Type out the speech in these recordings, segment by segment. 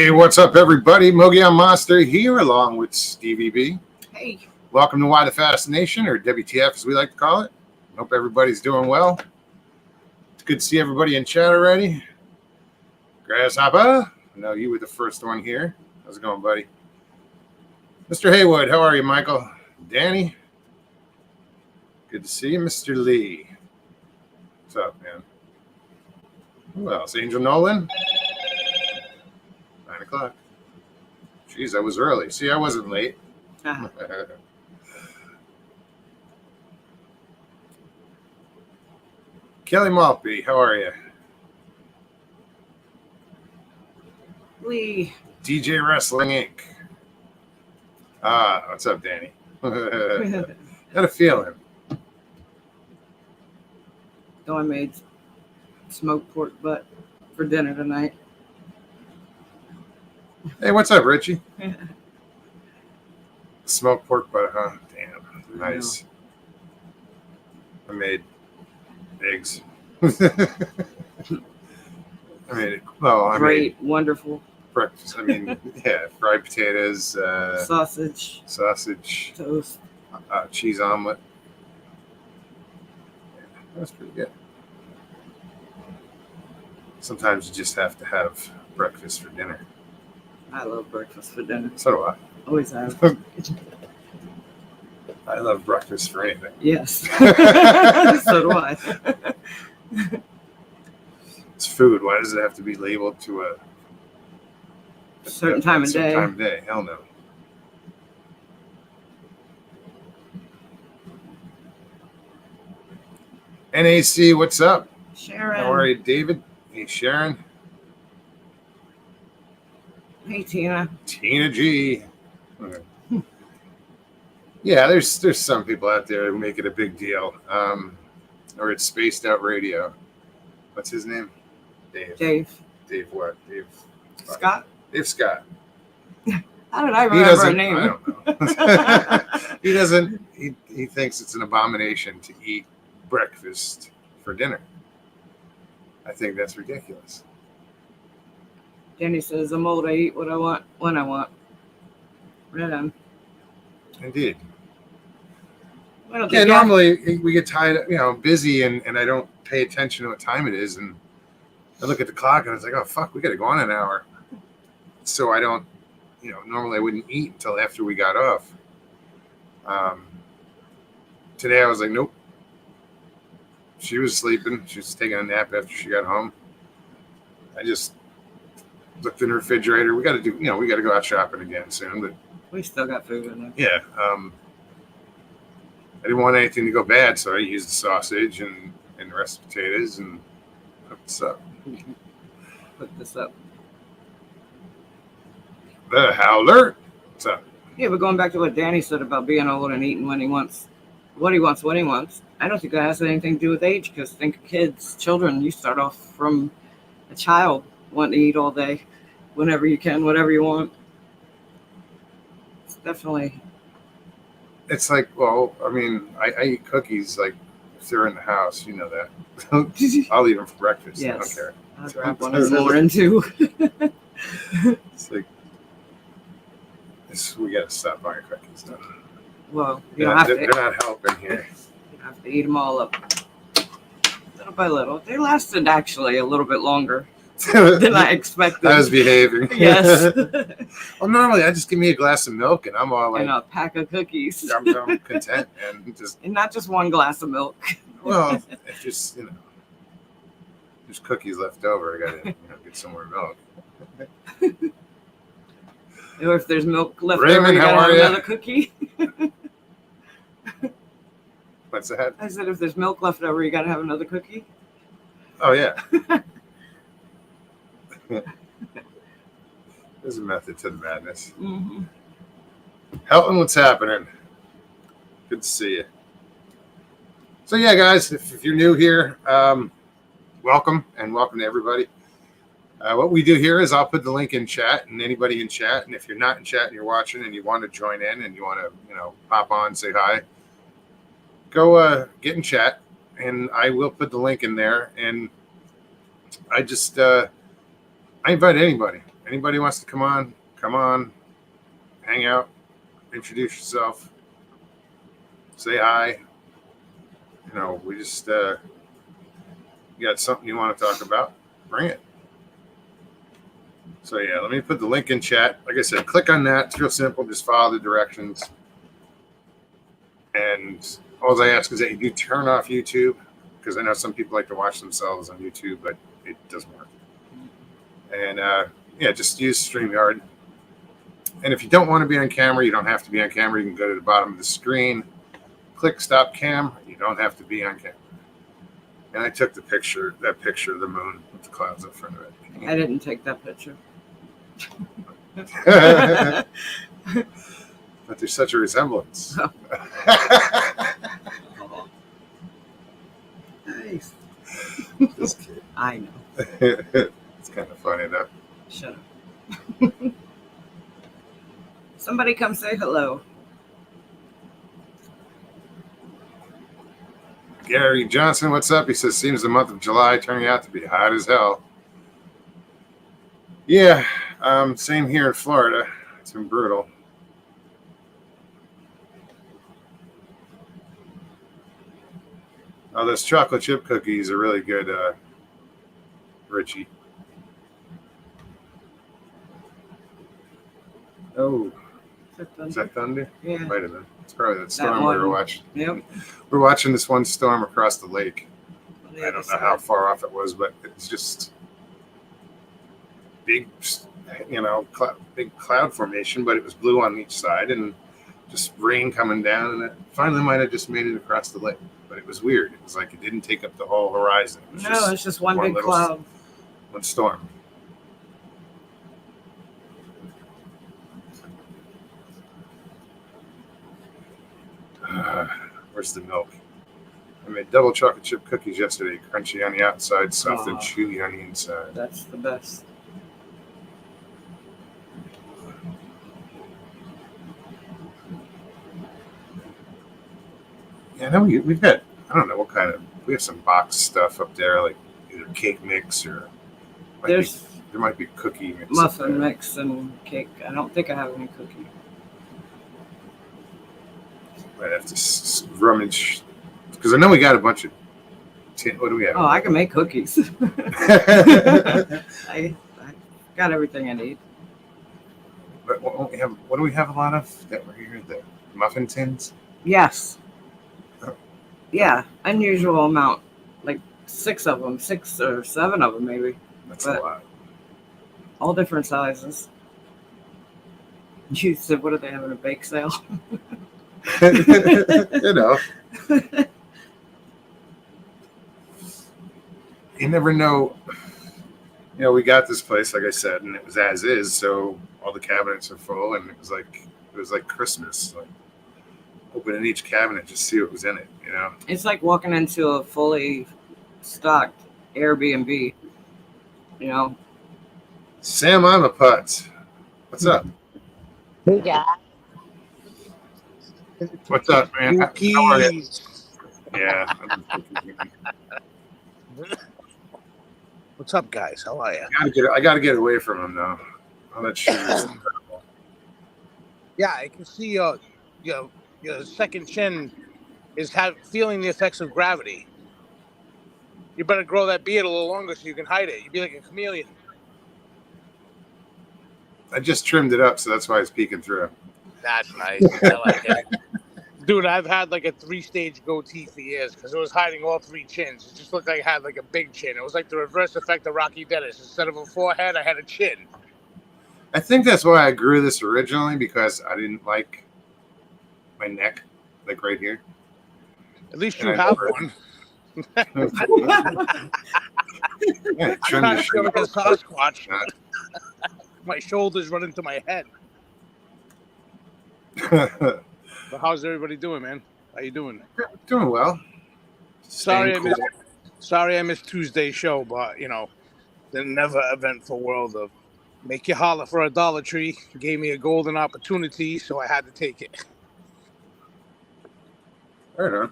Hey, what's up, everybody? Mogion Monster here, along with Stevieb. Hey. Welcome to Why the Fascination, or WTF as we like to call it. Hope everybody's doing well. It's good to see everybody in chat already. Grasshopper, I know you were the first one here. How's it going, buddy? Mr. Haywood, how are you, Michael? Danny? Good to see you, Mr. Lee. What's up, man? Who else? Angel Nolan? 9 o'clock. Jeez, I was early. See, I wasn't late. Kelly Maltby, how are you? Lee. DJ Wrestling Inc. What's up, Danny? Got a feeling. So I made smoked pork butt for dinner tonight. Hey, what's up, Richie? Smoked pork butt, huh? Damn, nice. I made eggs. I made great, wonderful breakfast. I mean, yeah, fried potatoes, sausage, toast, cheese omelet. Yeah, that's pretty good. Sometimes you just have to have breakfast for dinner. I love breakfast for dinner. So do I. Always have. I love breakfast for anything. Yes. So do I. It's food. Why does it have to be labeled to a certain time of day? Hell no. NAC, what's up? Sharon. How are you, David? Hey, Sharon. Hey, Tina. Tina G. Okay. Yeah, there's some people out there who make it a big deal. Or it's Spaced Out Radio. What's his name? Dave what? Dave Scott? Dave Scott. How did I remember her name? I don't know. He thinks it's an abomination to eat breakfast for dinner. I think that's ridiculous. Jenny says, I'm old, I eat what I want, when I want. Right on. Indeed. Yeah, normally we get tired, busy, and I don't pay attention to what time it is, and I look at the clock and it's like, oh fuck, we got to go on an hour. So I don't, normally I wouldn't eat until after we got off. Today I was like, nope. She was sleeping. She was taking a nap after she got home. I just looked in the refrigerator. We got to do, we got to go out shopping again soon, but we still got food in there. Yeah. I didn't want anything to go bad, so I used the sausage and the rest of the potatoes and hooked this up. Hook this up. The Howler. What's up? Yeah, but going back to what Danny said about being old and eating when he wants, what he wants, when he wants. I don't think that has anything to do with age, because think of kids, children, you start off from a child wanting to eat all day, whenever you can, whatever you want. It's definitely. It's like, well, I mean, I eat cookies like if they're in the house, you know that. I'll eat them for breakfast. Yes. I don't care. I'll grab one in the morning too. It's like, we got to stop buying cookies now. Well, you don't have to. They're not helping here. You have to eat them all up, little by little. They lasted actually a little bit longer than I expected. I was behaving. Yes. Well, normally I just give me a glass of milk and I'm all like, and a pack of cookies. I'm content and not just one glass of milk. Well, it's just there's cookies left over. I gotta get some more milk. Or if there's milk left Raymond, over, you gotta have another cookie. What's that? I said, if there's milk left over, you gotta have another cookie. Oh yeah. There's a method to the madness. Mm-hmm. Helton, what's happening? Good to see you. So yeah, guys, if you're new here, welcome, and welcome to everybody. What we do here is I'll put the link in chat, and anybody in chat, and if you're not in chat and you're watching and you want to join in and you want to, pop on, say hi, go get in chat, and I will put the link in there. And I just I invite anybody, Anybody wants to come on, hang out, introduce yourself, say hi. You know, we just you got something you want to talk about, bring it. So yeah, let me put the link in chat. Like I said, click on that. It's real simple. Just follow the directions. And all I ask is that you do turn off YouTube, because I know some people like to watch themselves on YouTube, but it doesn't work. And yeah, just use StreamYard. And if you don't want to be on camera, you don't have to be on camera. You can go to the bottom of the screen, click Stop Cam. You don't have to be on camera. And I took that picture of the moon with the clouds in front of it. I didn't take that picture. But there's such a resemblance. Oh. Nice. Just kidding. I know. It's kind of funny though. Shut up. Somebody come say hello. Gary Johnson, what's up? He says, seems the month of July turning out to be hot as hell. Yeah, same here in Florida. It's been brutal. Oh, those chocolate chip cookies are really good, Richie. Oh, is that thunder? Yeah. Might have been. It's probably that storm we were watching. Yep. We're watching this one storm across the lake. I don't know how far off it was, but it's just big, big cloud formation, but it was blue on each side and just rain coming down, and it finally might have just made it across the lake. But it was weird. It was like it didn't take up the whole horizon. It was it's just one big cloud. One storm. Where's the milk? I made double chocolate chip cookies yesterday. Crunchy on the outside, soft and chewy on the inside. That's the best. Yeah, I know we've got, I don't know what kind of, we have some box stuff up there, like either cake mix or there might be cookie mix. Muffin mix and cake. I don't think I have any cookie. Might have to rummage, because I know we got a bunch of what do we have? Oh, I can make cookies. I got everything I need. But what do we have a lot of that were here? The muffin tins? Yes. Oh. Yeah, unusual amount. Like 6 of them, 6 or 7 of them maybe. That's a lot. All different sizes. You said, what are they having, a bake sale? You know. You never know. You know, we got this place, like I said, and it was as is, so all the cabinets are full, and it was like Christmas. Like opening each cabinet, just see what was in it, you know. It's like walking into a fully stocked Airbnb, you know. Sam, I'm a putz. What's up? Hey guys. What's up, man? How are you? Yeah. What's up, guys? How are you? I gotta get away from him though. Oh, that shit is incredible. Yeah, I can see your second chin is feeling the effects of gravity. You better grow that beard a little longer so you can hide it. You'd be like a chameleon. I just trimmed it up, so that's why it's peeking through. That's nice. I like it. Dude, I've had like a 3-stage goatee for years because it was hiding all 3 chins. It just looked like I had like a big chin. It was like the reverse effect of Rocky Dennis. Instead of a forehead, I had a chin. I think that's why I grew this originally, because I didn't like my neck, like right here. At least you have one. Yeah, I feel like a Sasquatch. My shoulders run into my head. But how's everybody doing, man? How you doing? Doing well. Sorry I missed Tuesday's show, but the never eventful world of make you holler for a Dollar Tree gave me a golden opportunity, so I had to take it. Right on.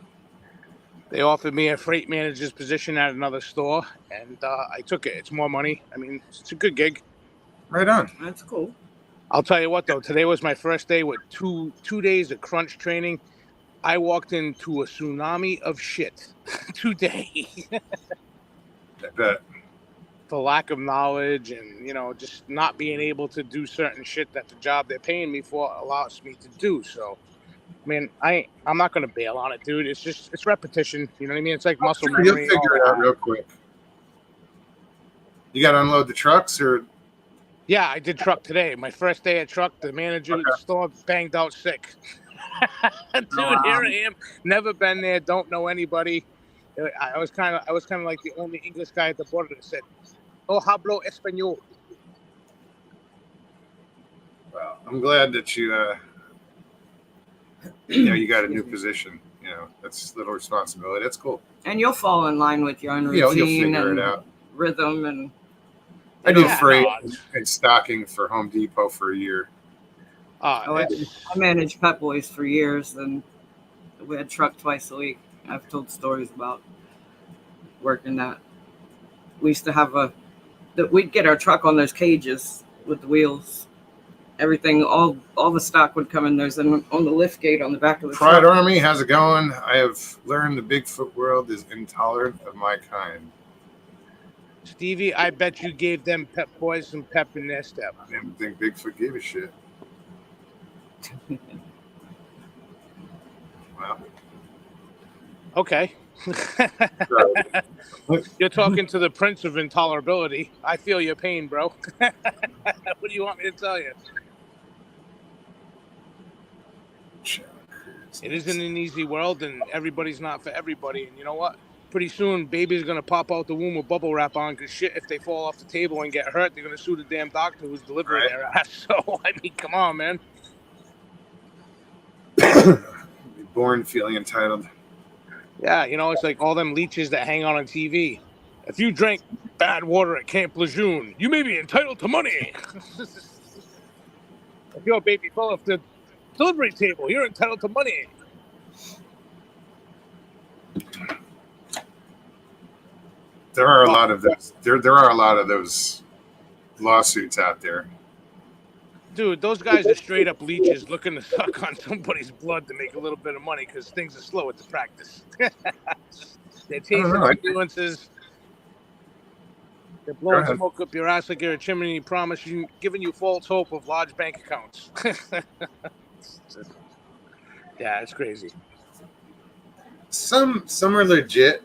They offered me a freight manager's position at another store, and I took it. It's more money. I mean, it's a good gig. Right on. That's cool. I'll tell you what, though. Today was my first day with two days of crunch training. I walked into a tsunami of shit today. I bet. For lack of knowledge and, just not being able to do certain shit that the job they're paying me for allows me to do. So, I mean, I'm not going to bail on it, dude. It's repetition. You know what I mean? It's like muscle You'll memory. figure it out real quick. You got to unload the trucks, or? Yeah, I did truck today. My first day at truck, the manager of the store banged out sick. Dude, here I am. Never been there. Don't know anybody. I was kind of like the only English guy at the border that said, "Oh, hablo español." Well, I'm glad that you you got a new position. That's a little responsibility. That's cool. And you'll fall in line with your own routine You'll figure and it out. rhythm. And I do freight and stocking for Home Depot for a year. I managed Pep Boys for years, and we had truck twice a week. I've told stories about working that. We used to have we'd get our truck on those cages with the wheels. Everything, all the stock would come in those, and on the lift gate on the back of the Pride truck. Army, how's it going? I have learned the Bigfoot world is intolerant of my kind. Stevie, I bet you gave them Pep Boys some pep in their step. I didn't think Bigfoot gave a shit. Wow. Okay. You're talking to the Prince of Intolerability. I feel your pain, bro. What do you want me to tell you? It isn't an easy world, and everybody's not for everybody. And you know what? Pretty soon, baby's going to pop out the womb with bubble wrap on, because shit, if they fall off the table and get hurt, they're going to sue the damn doctor who's delivering their ass. So, I mean, come on, man. Born feeling entitled. Yeah, it's like all them leeches that hang on TV. If you drank bad water at Camp Lejeune, you may be entitled to money. If your baby fell off the delivery table, you're entitled to money. There are a lot of those. There are a lot of those lawsuits out there. Dude, those guys are straight up leeches looking to suck on somebody's blood to make a little bit of money because things are slow at the practice. They're tasting ambulances. They're blowing smoke up your ass like you're a chimney, giving you false hope of large bank accounts. Yeah, it's crazy. Some are legit.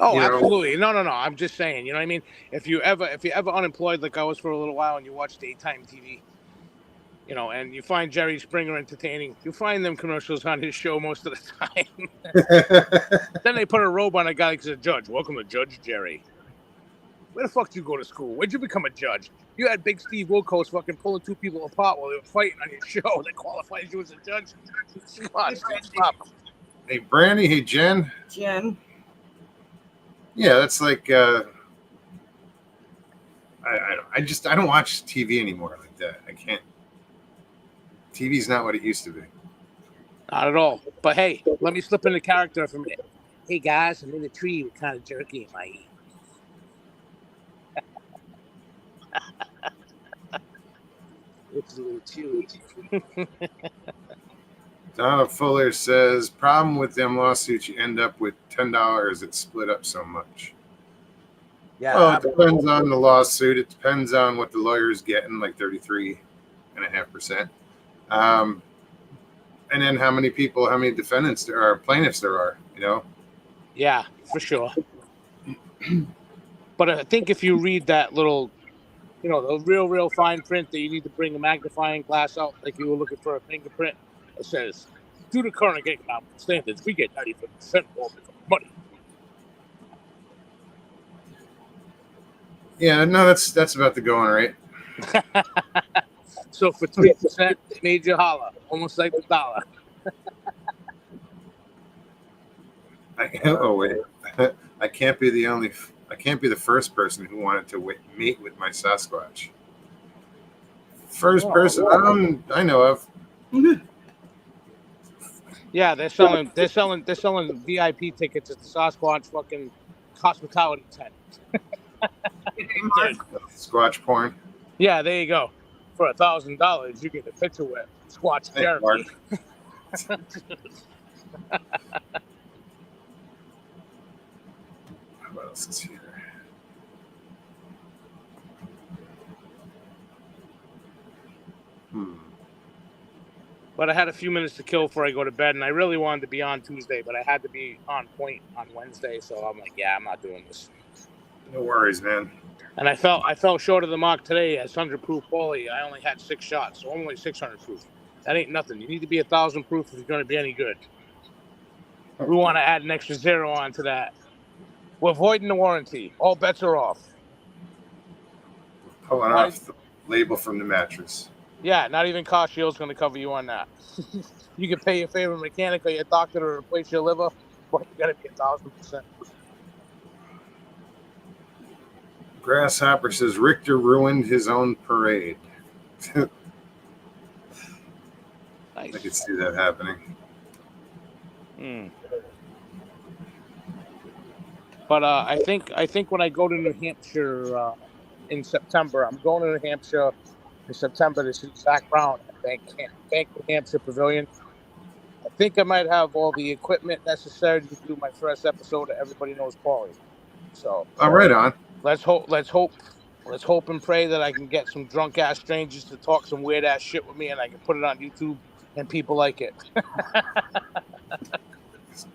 Oh, absolutely. No. I'm just saying, you know what I mean? If you're ever unemployed like I was for a little while and you watch daytime TV, and you find Jerry Springer entertaining, you find them commercials on his show most of the time. Then they put a robe on a guy like a judge. Welcome to Judge Jerry. Where the fuck did you go to school? Where'd you become a judge? You had Big Steve Wilkos fucking pulling two people apart while they were fighting on your show. That qualifies you as a judge? Come on, stop. Hey, Brandy. Hey, Jen. Jen. Yeah, that's like I don't watch TV anymore like that. I can't. TV's not what it used to be. Not at all. But hey, let me slip into character for a minute. Hey guys, I'm in the tree with kind of jerky in my ear. It's a little chewy. Donna Fuller says, problem with them lawsuits, you end up with $10. It's split up so much. Yeah. Well, it depends on the lawsuit. It depends on what the lawyer's getting, like 33.5%. And then how many defendants there are, plaintiffs there are, Yeah, for sure. But I think if you read that little, the real fine print that you need to bring a magnifying glass out, like you were looking for a fingerprint, it says, due to current economic standards, we get 95% more money. Yeah, no, that's about the going rate. So for 3%, it made you holler, almost like the dollar. Wait, I can't be the first person who wanted to meet with my Sasquatch. First person I know of. Yeah, they're selling VIP tickets at the Sasquatch fucking hospitality tent. Squatch porn. Yeah, there you go. For $1,000, you get a picture with Squatch Hey, Jeremy. What else is here? But I had a few minutes to kill before I go to bed, and I really wanted to be on Tuesday, but I had to be on point on Wednesday, so I'm like, yeah, I'm not doing this. No worries, man. And I fell short of the mark today at 100 proof Paulie. I only had 6 shots, so I'm only 600 proof. That ain't nothing. You need to be 1,000 proof if you're going to be any good. We want to add an extra 0 onto that. We're voiding the warranty. All bets are off. Pulling off the label from the mattress. Yeah, not even Car Shield's going to cover you on that. You can pay your favorite mechanic or your doctor to replace your liver, but you got to be 1,000%. Grasshopper says Richter ruined his own parade. Nice. I could see that happening. But I think when I go to New Hampshire in September, I'm going to New Hampshire in September to see Zach Brown at Bank New Hampshire Pavilion. I think I might have all the equipment necessary to do my first episode of Everybody Knows Paulie. So, right on. Let's hope and pray that I can get some drunk ass strangers to talk some weird ass shit with me, and I can put it on YouTube and people like it.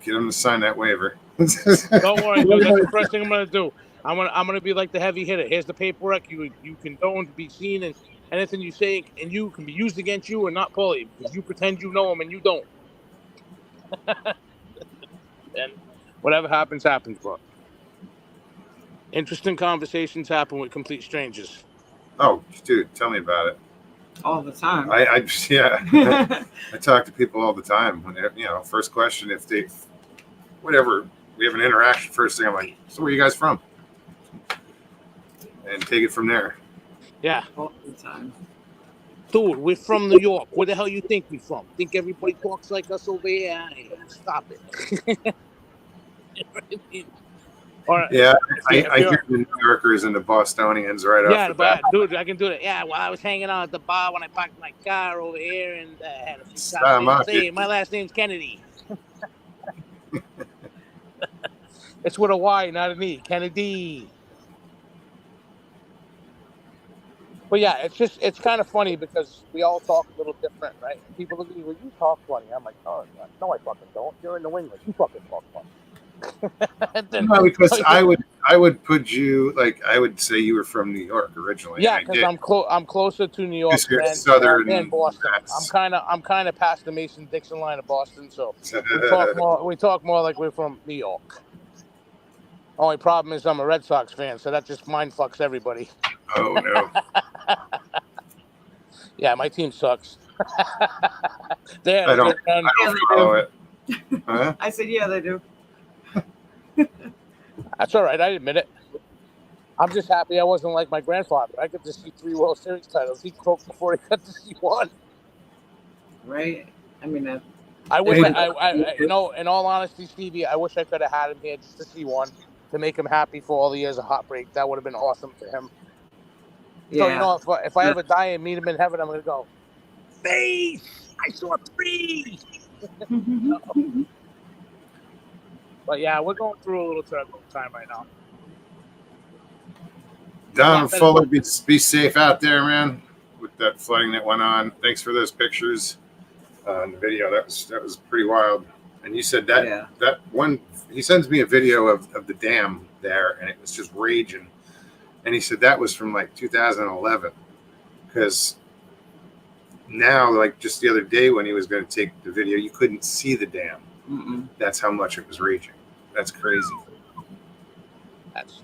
Get them to sign that waiver. Don't worry, dude. That's the first thing I'm gonna do. I'm gonna be like the heavy hitter. Here's the paperwork. You condone to be seen, and anything you say and you can be used against you or not Paulie, because you pretend you know him and you don't. And whatever happens, bro. Interesting conversations happen with complete strangers. Oh, dude, tell me about it. All the time. I talk to people all the time. When first question, if they, whatever, we have an interaction. First thing, I'm like, so where are you guys from? And take it from there. Yeah. All the time. Dude, we're from New York. Where the hell you think we're from? Think everybody talks like us over here? Stop it. Or, yeah, I hear the New Yorkers and the Bostonians right off the bat. Yeah, dude, I can do that. Yeah, well, I was hanging out at the bar when I parked my car over here and had a few shots. Hey, my last name's Kennedy. It's with a Y, not an E. Kennedy. But yeah, it's kind of funny because we all talk a little different, right? People look at me, well, you talk funny. I'm like, oh, no, I fucking don't. You're in New England. You fucking talk funny. No, because I would put you, like, I would say you were from New York originally. Yeah, because I'm closer to New York than Boston. I'm kind of past the Mason-Dixon line of Boston, so we talk more like we're from New York. Only problem is I'm a Red Sox fan, so that just mind fucks everybody. Oh no. Yeah, my team sucks. I don't follow it. Huh? I said, yeah, they do. That's all right. I admit it. I'm just happy I wasn't like my grandfather. I got to see 3 World Series titles. He croaked before he got to see 1. Right? I mean, I wish in all honesty, Stevie, I wish I could have had him here just to see 1 to make him happy for all the years of Heartbreak. That would have been awesome for him. yeah. So if I ever die and meet him in heaven, I'm gonna go, face. I saw 3. But yeah, we're going through a little turbulent time right now. Don Fuller, be safe out there, man. With that flooding that went on. Thanks for those pictures in the video. That was pretty wild. And you said that one. He sends me a video of the dam there, and it was just raging. And he said that was from like 2011, because now, like just the other day when he was going to take the video, you couldn't see the dam. Mm-mm. That's how much it was raging. That's crazy.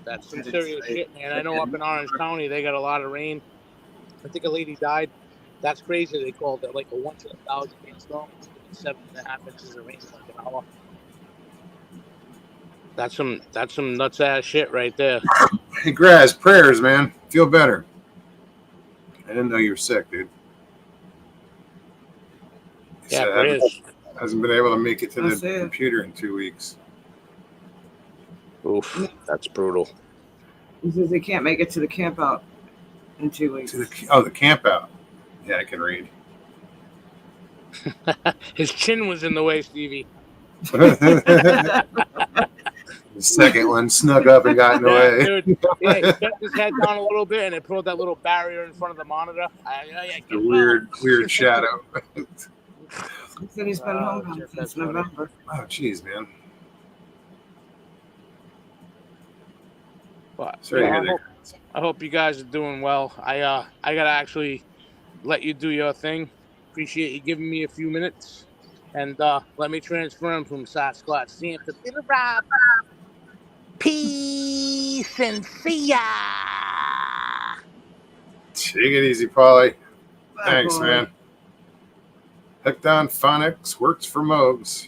That's some serious shit, man. I know up in Orange County they got a lot of rain. I think a lady died. That's crazy. They called it like a 1 in 1,000 rainstorm. 7.5 inches of rain in like an hour. That's some nuts ass shit right there. Hey, Graz, prayers, man. Feel better. I didn't know you were sick, dude. Yeah, prayers. Hasn't been able to make it to the computer in 2 weeks. Oof, that's brutal. He says he can't make it to the camp out In 2 weeks. The camp out. Yeah, I can read. His chin was in the way, Stevie. The second one snuck up and got in the Yeah, way. dude. Yeah, he kept his head down a little bit, and it pulled that little barrier in front of the monitor. The weird shadow. He said he's been Oh, home Jeff, since that's funny. November. Oh, jeez, man. But, Sorry to yeah, hear that. I hope you guys are doing well. I gotta actually let you do your thing. Appreciate you giving me a few minutes, and let me transfer him from Sasquatch Sam to Billy Rob. Peace and see ya. Take it easy, Paulie. Bye, Thanks, boy. man. Hooked on Phonics works for Mogs.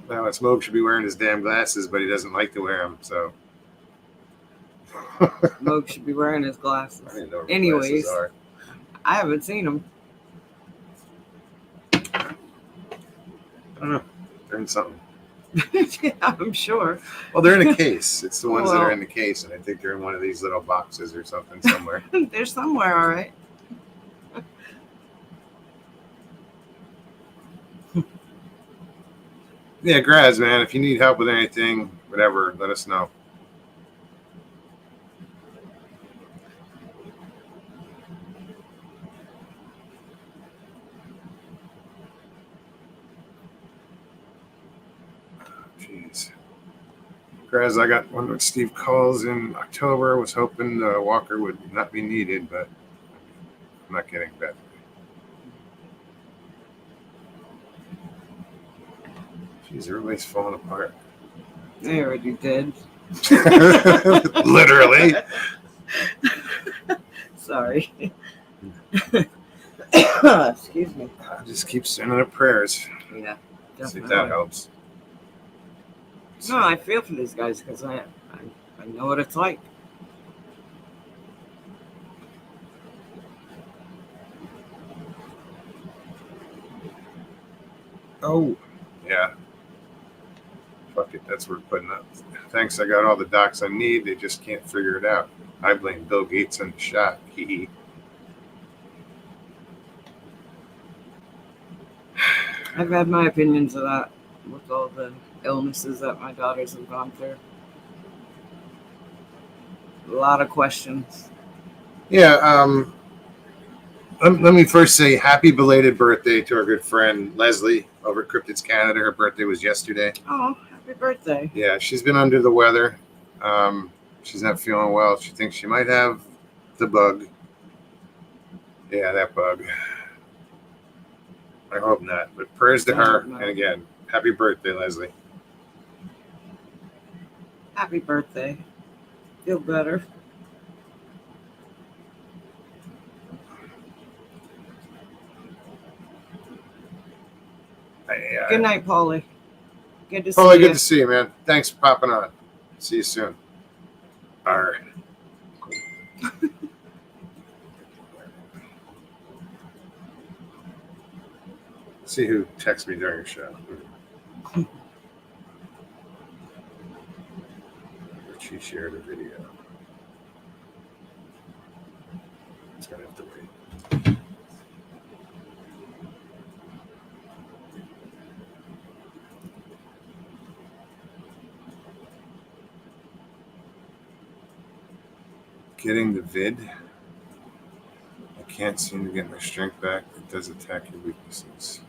Now, it's Moog should be wearing his damn glasses, but he doesn't like to wear them, so. Moog should be wearing his glasses. I didn't know what Anyways, glasses are. I haven't seen him. I don't know. They're in something. Yeah, I'm sure. Well, they're in a case. It's the ones that are Well- in the case, and I think they're in one of these little boxes or something somewhere. They're somewhere, all right. Yeah, Graz, man, if you need help with anything, whatever, let us know. Jeez. Graz, I got one with Steve calls in October. Was hoping the Walker would not be needed, but I'm not getting better. Jeez, everybody's falling apart. They already did. Literally. Sorry. Excuse me. I just keep sending up prayers. Yeah, See if that definitely. helps. No, I feel for these guys because I know what it's like. Oh, yeah. Fuck it, that's what we're putting up. Thanks, I got all the docs I need. They just can't figure it out. I blame Bill Gates and the shot. Hee. I've had my opinions of that with all the illnesses that my daughters have gone through. A lot of questions. Yeah, let me first say happy belated birthday to our good friend Leslie over at Cryptids Canada. Her birthday was yesterday. Oh, happy birthday. Yeah, she's been under the weather. She's not feeling well. She thinks she might have the bug. Yeah, that bug. I hope not. But prayers to I her. hope not. And again, happy birthday, Leslie. Happy birthday. Feel better. Good night, Paulie. Good to see Paulie, you. good to see you, man. Thanks for popping on. See you soon. All right. See who texts me during your show. She shared a video. It's gonna have to wait. Getting the vid. I can't seem to get my strength back. It does attack your weaknesses.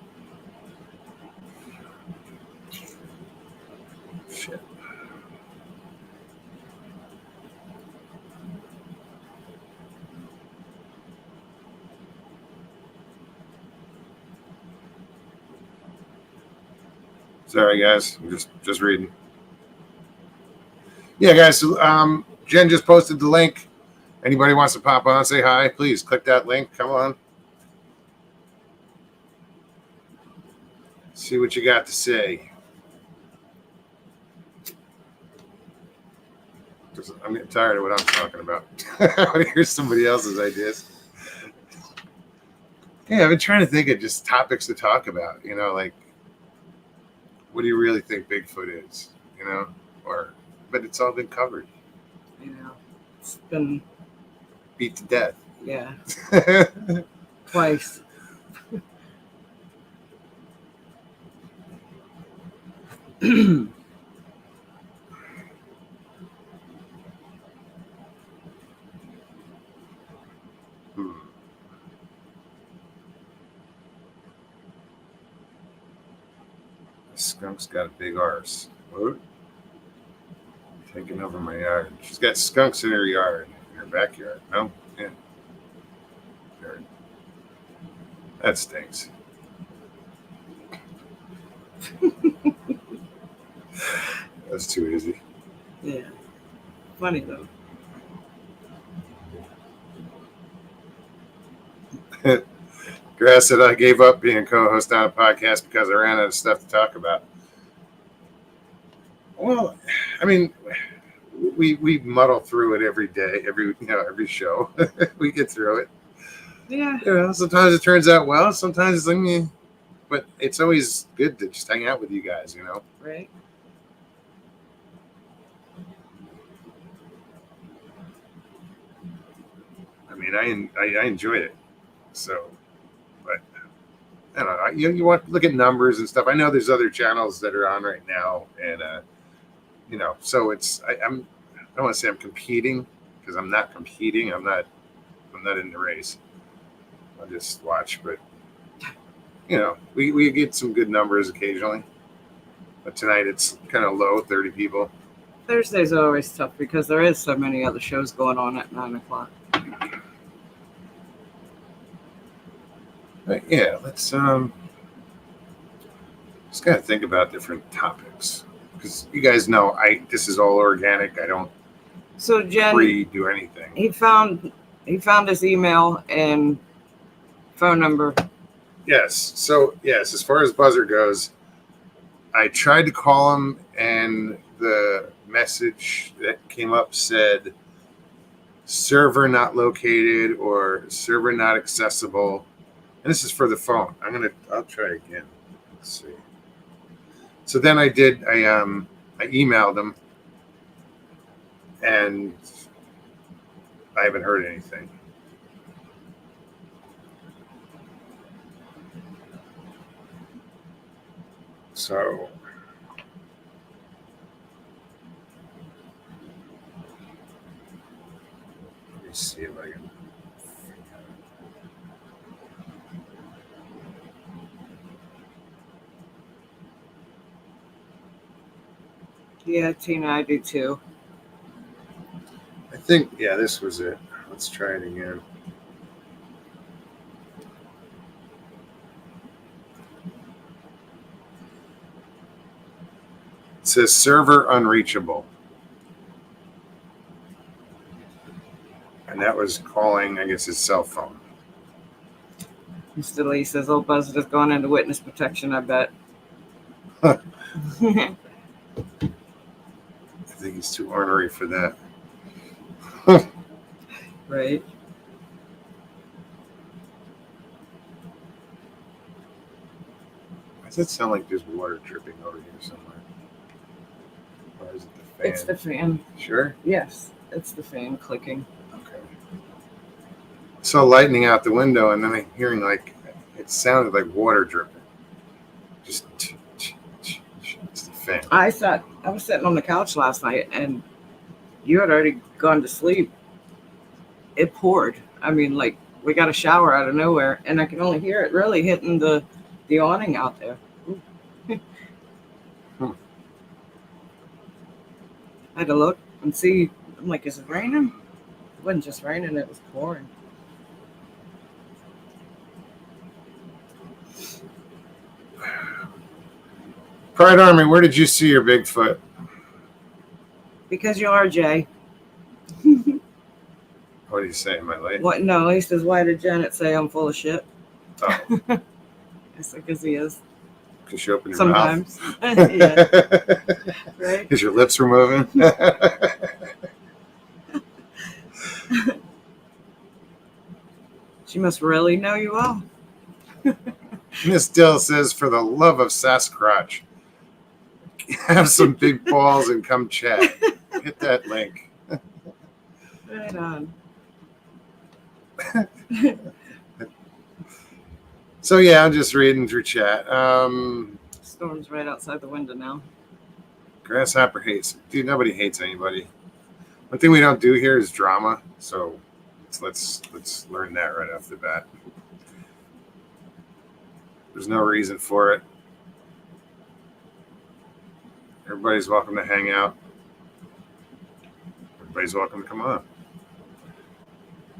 Shit. Sorry, guys. I'm just reading. Yeah, guys. So, Jen just posted the link. Anybody wants to pop on, say hi, please click that link. Come on. See what you got to say. I'm getting tired of what I'm talking about. I want to hear somebody else's ideas. Yeah, I've been trying to think of just topics to talk about. You know, like, what do you really think Bigfoot is? You know, but it's all been covered. You know. It's been, beat to death. yeah, twice. The skunk's got a big arse. What? Taking over my yard. She's got skunks in her yard, in her backyard. No? Yeah. Yard. That stinks. That's too easy. Yeah. Funny though. Grass said I gave up being a co-host on a podcast because I ran out of stuff to talk about. Well, I mean, we muddle through it every day, every show. We get through it. Yeah. Sometimes it turns out well. Sometimes it's like, meh. But it's always good to just hang out with you guys, Right. I mean, I enjoyed it. So, but I don't know. You want to look at numbers and stuff. I know there's other channels that are on right now, and so it's I don't want to say I'm competing because I'm not competing. I'm not in the race. I'll just watch, but we get some good numbers occasionally. But tonight it's kind of low, 30 people. Thursdays are always tough because there is so many other shows going on at 9:00. But yeah, let's just kind of think about different topics because you guys know this is all organic. I don't So Jen, do anything. he found his email and phone number. Yes. So yes, as far as buzzer goes, I tried to call him, and the message that came up said server not located or server not accessible. And this is for the phone. I'll try again. Let's see. So then I emailed him, and I haven't heard anything. So let me see if I can. Yeah, Tina, I do too. I think, yeah, this was it. Let's try it again. It says server unreachable. And that was calling, I guess, his cell phone. Mr. Lee says, "Old Buzzard has gone into witness protection, I bet." I think he's too ornery for that. Right. Does it sound like there's water dripping over here somewhere? Or is it the fan? It's the fan. Sure? Yes, it's the fan clicking. Okay. So lightning out the window, and then I'm hearing it sounded like water dripping. Just it's the fan. I was sitting on the couch last night, and you had already gone to sleep. It poured. I mean, we got a shower out of nowhere, and I can only hear it really hitting the awning out there. I had to look and see. I'm like, is it raining? It wasn't just raining, it was pouring. Pride Army, where did you see your Bigfoot? Because you are, Jay. What do you say? Am I late? What? No, he says, why did Janet say I'm full of shit? Oh. It's because he is. Because you open your Sometimes. mouth. Yeah. Right? Because your lips were moving. She must really know you well. Miss Dill says, for the love of Sasquatch, have some big balls and come chat. Hit that link. Right on. So yeah, I'm just reading through chat. Storm's right outside the window now. Grasshopper hates. Dude, nobody hates anybody. One thing we don't do here is drama. So let's learn that right off the bat. There's no reason for it. Everybody's welcome to hang out. Everybody's welcome to come on.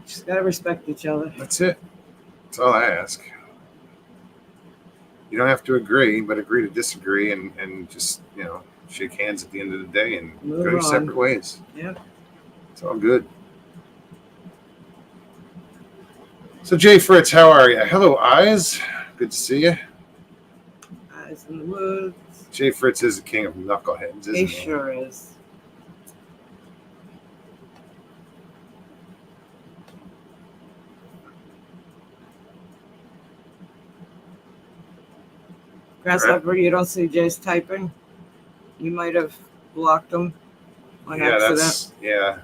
Just gotta respect each other. That's it. That's all I ask. You don't have to agree, but agree to disagree and just, shake hands at the end of the day and Move go your on. separate ways. Yep. It's all good. So, Jay Fritz, how are you? Hello, Eyes. Good to see you. Eyes in the woods. Jay Fritz is the king of knuckleheads, isn't He he? sure is. Grasshopper, you don't see Jay's typing? You might have blocked him on accident. Yeah.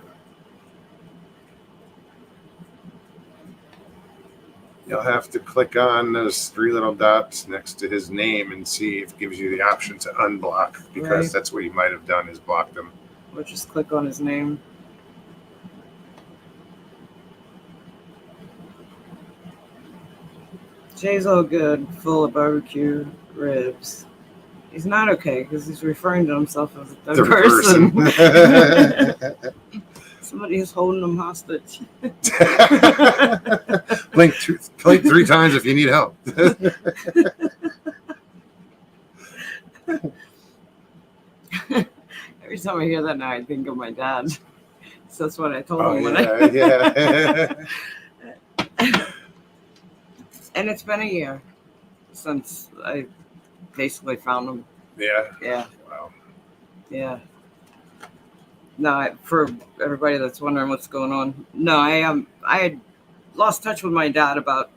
You'll have to click on those three little dots next to his name and see if it gives you the option to unblock, because Right. that's what he might have done, is blocked him. Or just click on his name. Jay's all good, full of barbecue ribs. He's not okay because he's referring to himself as a third person. Somebody is holding him hostage. Blink 3 times if you need help. Every time I hear that now, I think of my dad. So that's what I told Oh, him when yeah. And it's been a year since I basically found him. Yeah. Yeah, Wow. yeah. No, for everybody that's wondering what's going on, no, I had lost touch with my dad about,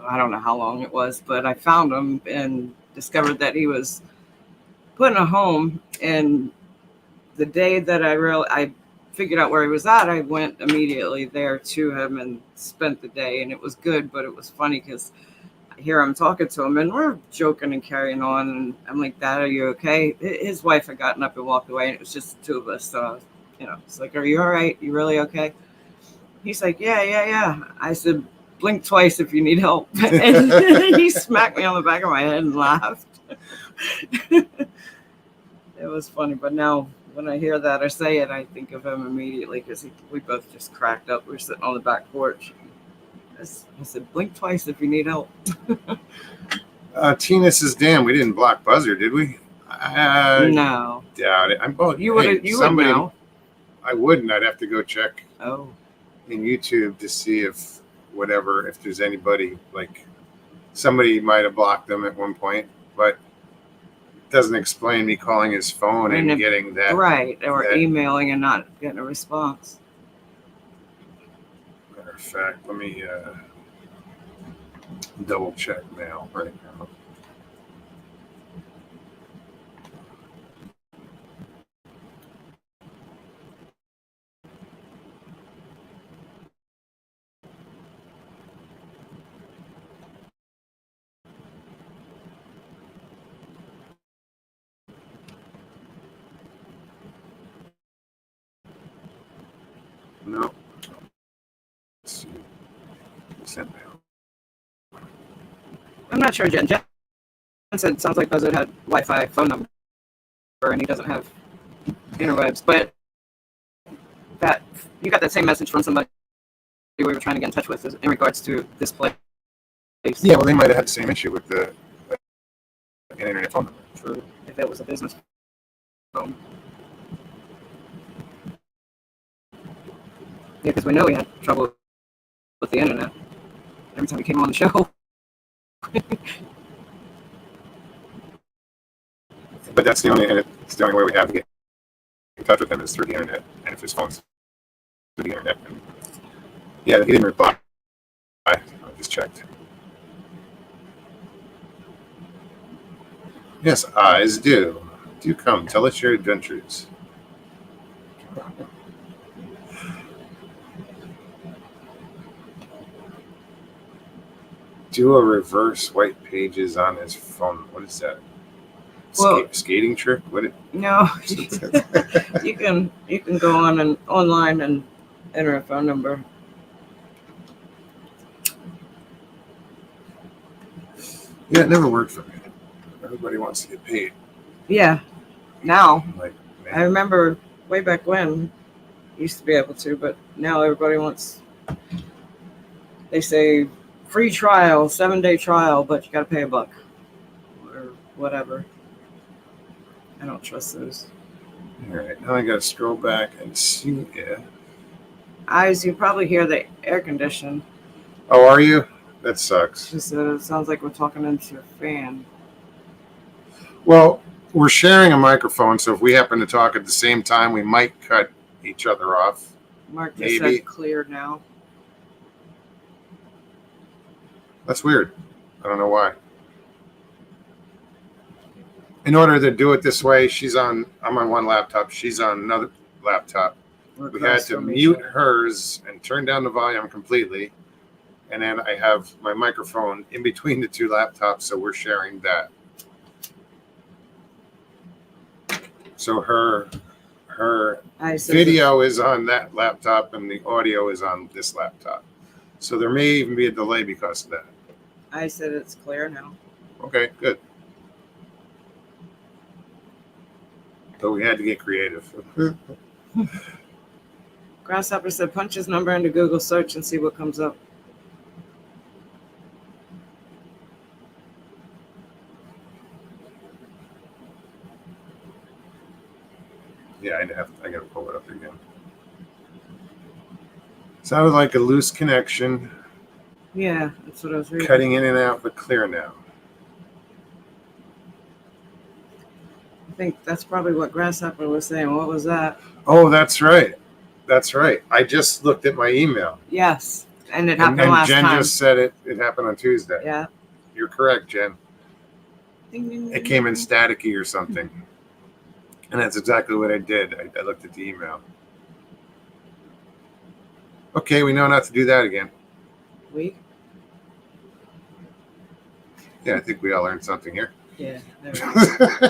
I don't know how long it was, but I found him and discovered that he was put in a home. And the day that I figured out where he was at, I went immediately there to him and spent the day, and it was good, but it was funny because here I'm talking to him and we're joking and carrying on, and I'm like, Dad, are you okay? His wife had gotten up and walked away, and it was just the two of us. So, it's like, are you all right? You really okay? He's like, yeah. I said, blink twice if you need help. And he smacked me on the back of my head and laughed. It was funny, but now when I hear that or say it, I think of him immediately because we both just cracked up. We were sitting on the back porch. I said, blink twice if you need help. Tina says, damn, we didn't block Buzzer, did we? No. Doubt it. You would know. I wouldn't. I'd have to go check Oh. in YouTube to see if there's anybody, like somebody might have blocked them at one point, but it doesn't explain me calling his phone and getting that. Right. Or emailing and not getting a response. Matter of fact, let me double check now right now. No. Let's see. Sent mail. I'm not sure, Jen. Jen said it sounds like Buzzard had Wi-Fi phone number and he doesn't have interwebs, but that you got that same message from somebody we were trying to get in touch with in regards to this place. Yeah, well, they might have had the same issue with the internet phone number. True, if it was a business phone. Yeah, because we know we had trouble with the internet every time we came on the show. But it's the only way we have to get in touch with him is through the internet, and if his phone's through the internet, yeah, he didn't reply. I just checked. Yes, eyes do come. Tell us your adventures. do a reverse white pages on his phone. What is that? Well- Skating trick? What? No, you can go on and online and enter a phone number. Yeah, it never worked for me. Everybody wants to get paid. Yeah, now Like, I man, remember way back when used to be able to, but now everybody wants. They say free trial, 7-day trial, but you got to pay $1 or whatever. I don't trust those. all right, now I got to scroll back and see. Yeah. Eyes, you probably hear the air condition. Oh, are you? That sucks. Just it sounds like we're talking into a fan. Well, we're sharing a microphone, so if we happen to talk at the same time, we might cut each other off. Mark just Maybe. said clear now. That's weird. I don't know why. In order to do it this way, I'm on one laptop, she's on another laptop. We're We had across to from each mute other. hers and turn down the volume completely. And then I have my microphone in between the two laptops, so we're sharing that. So her Eyes says video is on that laptop and the audio is on this laptop. So there may even be a delay because of that. I said it's clear now. Okay, good. But we had to get creative. Grasshopper said punch his number into Google search and see what comes up. Yeah, I gotta pull it up again. Sounded like a loose connection, Yeah, that's what I was reading. cutting in and out, but clear now. I think that's probably what Grasshopper was saying. What was that? Oh, that's right. That's right. I just looked at my email. Yes, and it And happened then last Jen time. just said it happened on Tuesday. Yeah. You're correct, Jen. Ding, ding, It ding, came in ding. staticky or something. And that's exactly what I did. I looked at the email. Okay, we know not to do that again. We? Yeah, I think we all learned something here. Yeah. There we go.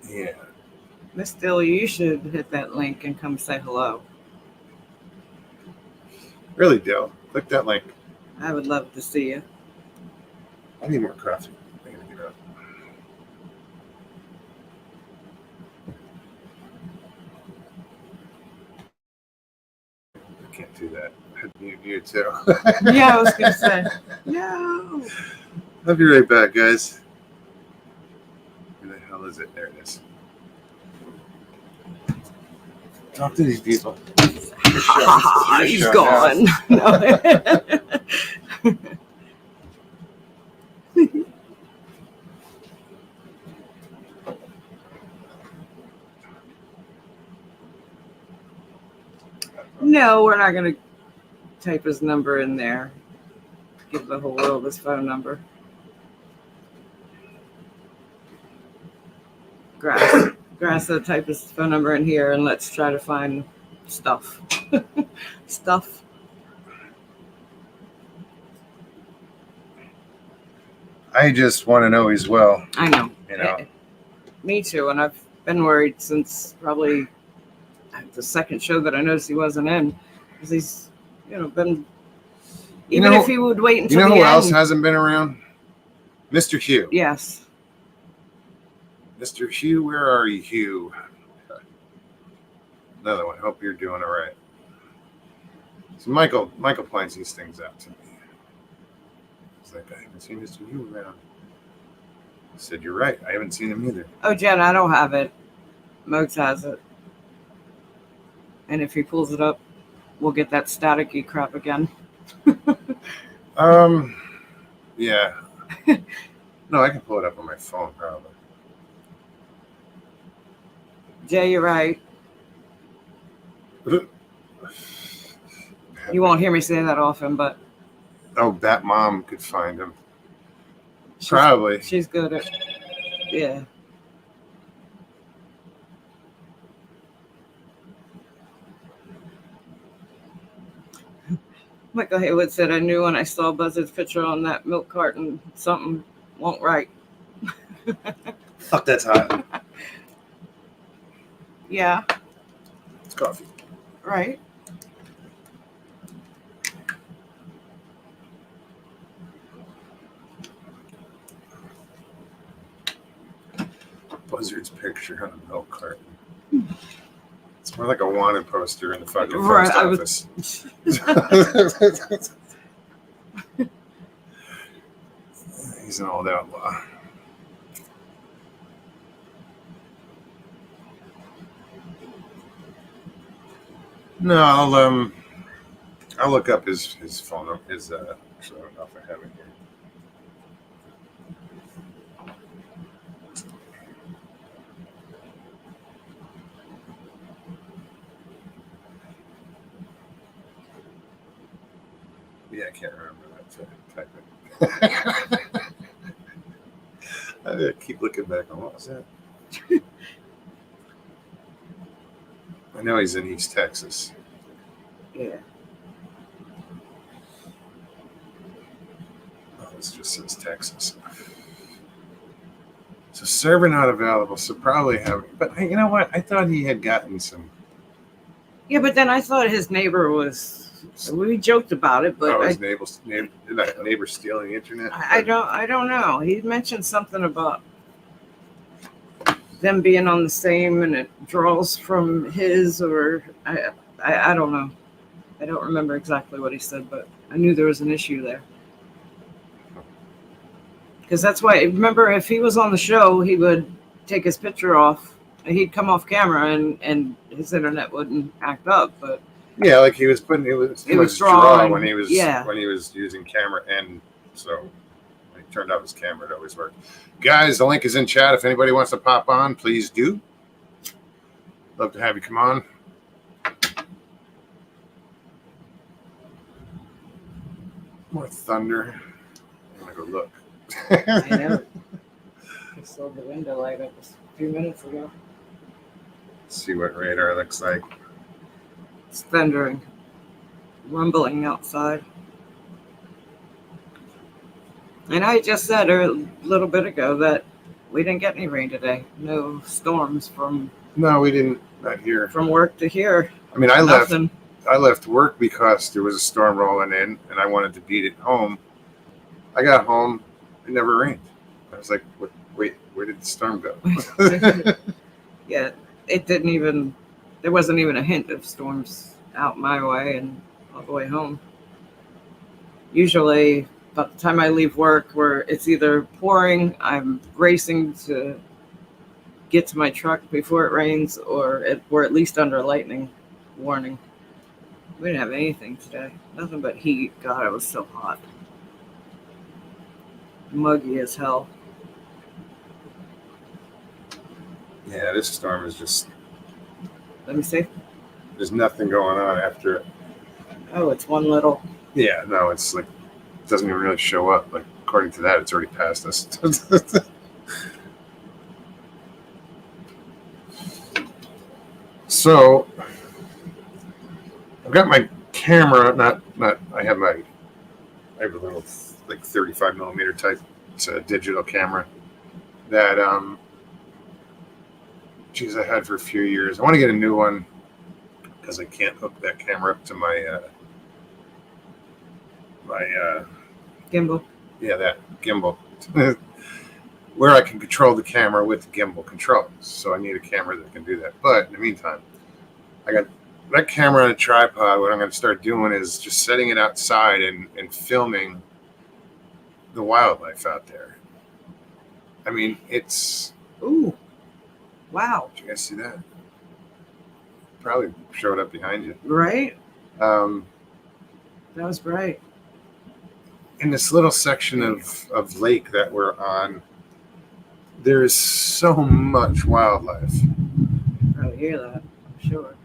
Yeah. Miss Dilly, you should hit that link and come say hello. Really, Dale. Click that link. I would love to see you. I need more coffee. I gotta get up. I can't do that. I'd mute you too. Yeah, I was gonna say. No. I'll be right back, guys. Where the hell is it? There it is. Talk to these people. He's gone. No. No, we're not going to type his number in there. Give the whole world his phone number. Grass, type his phone number in here and let's try to find stuff. Stuff. I just want to know he's well. I know. You know. Me too. And I've been worried since probably the second show that I noticed he wasn't in. Because he's, been. Even if he would wait until You know the who end. else hasn't been around? Mr. Hugh. Yes. Mr. Hugh, where are you, Hugh? Another one. Hope you're doing all right. So Michael points these things out to me. He's like, I haven't seen Mr. Hugh around. I said, you're right. I haven't seen him either. Oh, Jen, I don't have it. Mogs has it. And if he pulls it up, we'll get that staticky crap again. Yeah. No, I can pull it up on my phone probably. Jay, you're right. You won't hear me say that often, but Oh, that mom could find him. Probably. she's good at, yeah. Michael Haywood said, I knew when I saw Buzz's picture on that milk carton, something won't right. Fuck, that's hot. Yeah, It's coffee. right. Buzzard's picture on a milk carton. It's more like a wanted poster in the fucking Right, post office. He's an old outlaw. No, I'll look up his phone number. His actually, I don't know if I have it here. Yeah, I can't remember that. Type it. I keep looking back on what was that? I know he's in East Texas. Yeah. Oh, this just says Texas. So server not available, so probably have. But you know what? I thought he had gotten some. Yeah, but then I thought his neighbor was. We joked about it, but His neighbor stealing the internet. I don't know. He mentioned something about them being on the same, and it draws from his, or I don't know. I don't remember exactly what he said, but I knew there was an issue there. Because that's why, remember, if he was on the show, he would take his picture off, and he'd come off camera, and his internet wouldn't act up. But yeah, like he was too much draw when he was using camera, and so when he turned off his camera, it always worked. Guys, the link is in chat. If anybody wants to pop on, please do. Love to have you come on. More thunder. I'm gonna go look. I know. I saw the window light up a few minutes ago. See what radar looks like. It's thundering, rumbling outside. And I just said a little bit ago that we didn't get any rain today. No storms from. No, we didn't. Not here. From work to here. I mean, I left work because there was a storm rolling in, and I wanted to beat it home. I got home, it never rained. I was like, wait, where did the storm go? Yeah, it didn't even. There wasn't even a hint of storms out my way and all the way home. Usually, by the time I leave work, where it's either pouring, I'm racing to get to my truck before it rains, or we're at least under lightning warning. We didn't have anything today. Nothing but heat. God, it was so hot. Muggy as hell. Yeah, this storm is just. Let me see. There's nothing going on after it. Oh, it's one little. Yeah, no, it's like it doesn't even really show up. Like according to that, it's already past us. So I've got my camera. Not. I have a little like 35 millimeter type. It's a digital camera that I had for a few years. I want to get a new one because I can't hook that camera up to my Gimbal. Yeah, that gimbal. Where I can control the camera with the gimbal controls. So I need a camera that can do that. But in the meantime, I got that camera on a tripod. What I'm going to start doing is just setting it outside and filming the wildlife out there. I mean, it's... Ooh. Wow. Did you guys see that? Probably showed up behind you. Right? That was bright. In this little section of lake that we're on, there's so much wildlife. Probably hear that, I'm sure.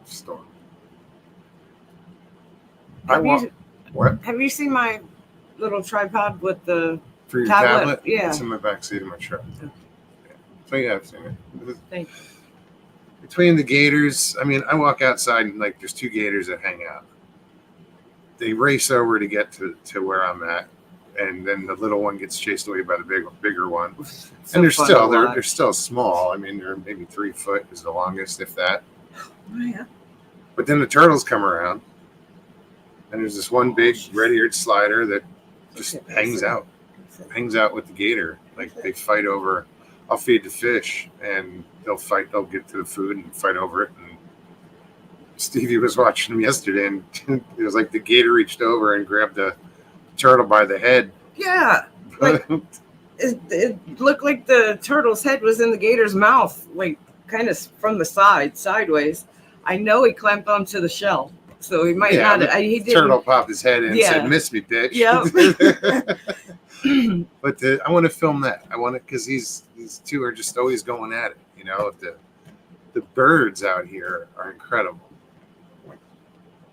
Storm. What? Have you seen my little tripod with the For your tablet? Yeah. It's in my backseat of my truck. Okay. Yeah. So yeah, I've seen it. Thank you. between the gators, I mean, I walk outside and like there's two gators that hang out. They race over to get to where I'm at, and then the little one gets chased away by the bigger one. So And they're fun to still watch. small. I mean, they're maybe 3 foot is the longest, if that. Oh, yeah. But then the turtles come around, and there's this one big red-eared slider that just hangs out with the gator. Like they fight over. I'll feed the fish, and they'll fight. They'll get to the food and fight over it. And Stevie was watching them yesterday, and it was like the gator reached over and grabbed the turtle by the head. Yeah. Like it looked like the turtle's head was in the gator's mouth, like kind of from the side, sideways. I know he clamped onto the shell, so he might not. He didn't. Turtle popped his head in and said, "Miss me, bitch." Yep. But I want to film that. I want to, because these two are just always going at it. You know, the birds out here are incredible.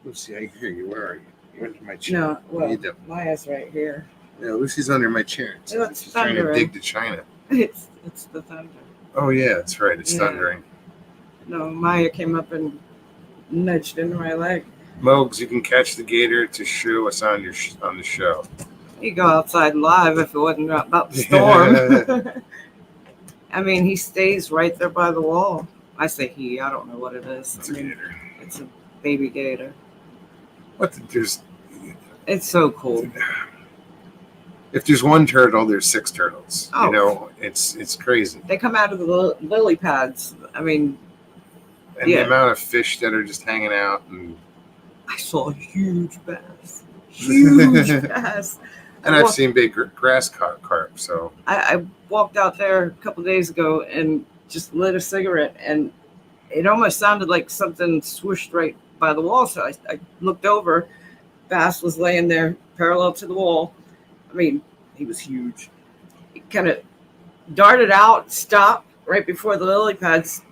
Lucy, I hear you. Where are you? You're under my chair. No, well, to... Maya's right here. Yeah, Lucy's under my chair. It's trying to thundering. dig to China. It's the thunder. Oh yeah, that's right. It's thundering. No, Maya came up and nudged into my leg. Mogs, you can catch the gator to show us on the show. He'd go outside live if it wasn't about the storm. I mean, he stays right there by the wall. I say he. I don't know what it is. It's a gator. It's a baby gator. There's. It's so cool. If there's one turtle, there's 6 turtles. Oh. You know, it's crazy. They come out of the lily pads. I mean, and the amount of fish that are just hanging out. And I saw a huge bass. Huge bass. And I've seen big grass carp. So I walked out there a couple days ago and just lit a cigarette, and it almost sounded like something swooshed right by the wall. So I looked over. Bass was laying there parallel to the wall. I mean, he was huge. He kind of darted out, stopped right before the lily pads,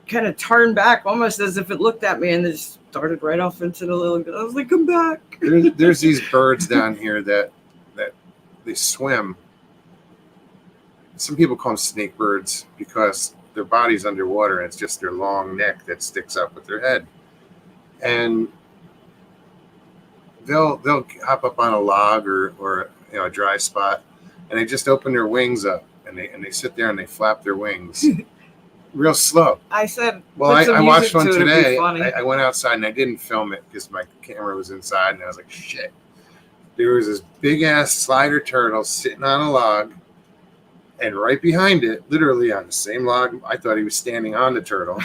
kind of turned back almost as if it looked at me, and then just darted right off into the lily pad. I was like, come back. There's these birds down here that they swim. Some people call them snake birds because their body's underwater and it's just their long neck that sticks up with their head. And they'll hop up on a log or a dry spot, and they just open their wings up and they sit there and they flap their wings real slow. I said, well, I watched one today. I went outside and I didn't film it because my camera was inside, and I was like, shit. There was this big ass slider turtle sitting on a log, and right behind it, literally on the same log, I thought he was standing on the turtle,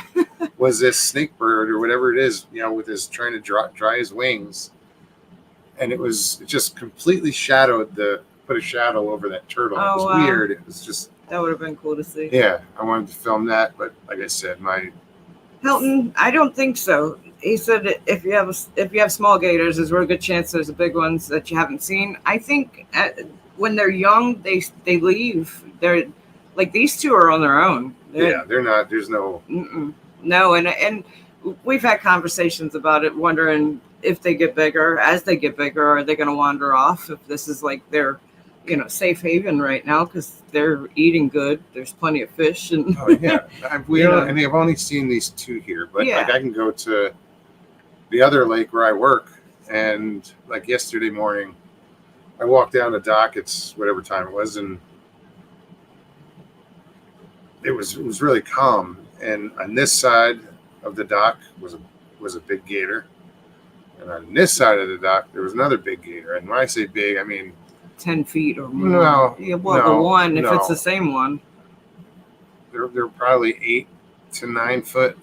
was this snake bird or whatever it is, with his trying to dry his wings. And it just completely put a shadow over that turtle. Oh, it was wow. weird. It was just. That would have been cool to see. Yeah, I wanted to film that, but like I said, Hilton, I don't think so. He said that if you have small gators, there's a real good chance there's the big ones that you haven't seen. I think when they're young, they leave. They're like these two are on their own. They're not. There's no. No, and we've had conversations about it, wondering if they get bigger. As they get bigger, are they going to wander off? If this is like their safe haven right now because they're eating good. There's plenty of fish and. Oh yeah, and I've only seen these two here, but Yeah. like I can go to the other lake where I work, and like yesterday morning, I walked down the dock. It's whatever time it was, and it was really calm. And on this side of the dock was a big gator, and on this side of the dock there was another big gator. And when I say big, I mean 10 feet or more. No, Yeah, well, the one, if no. it's the same one. They're probably 8 to 9 foot,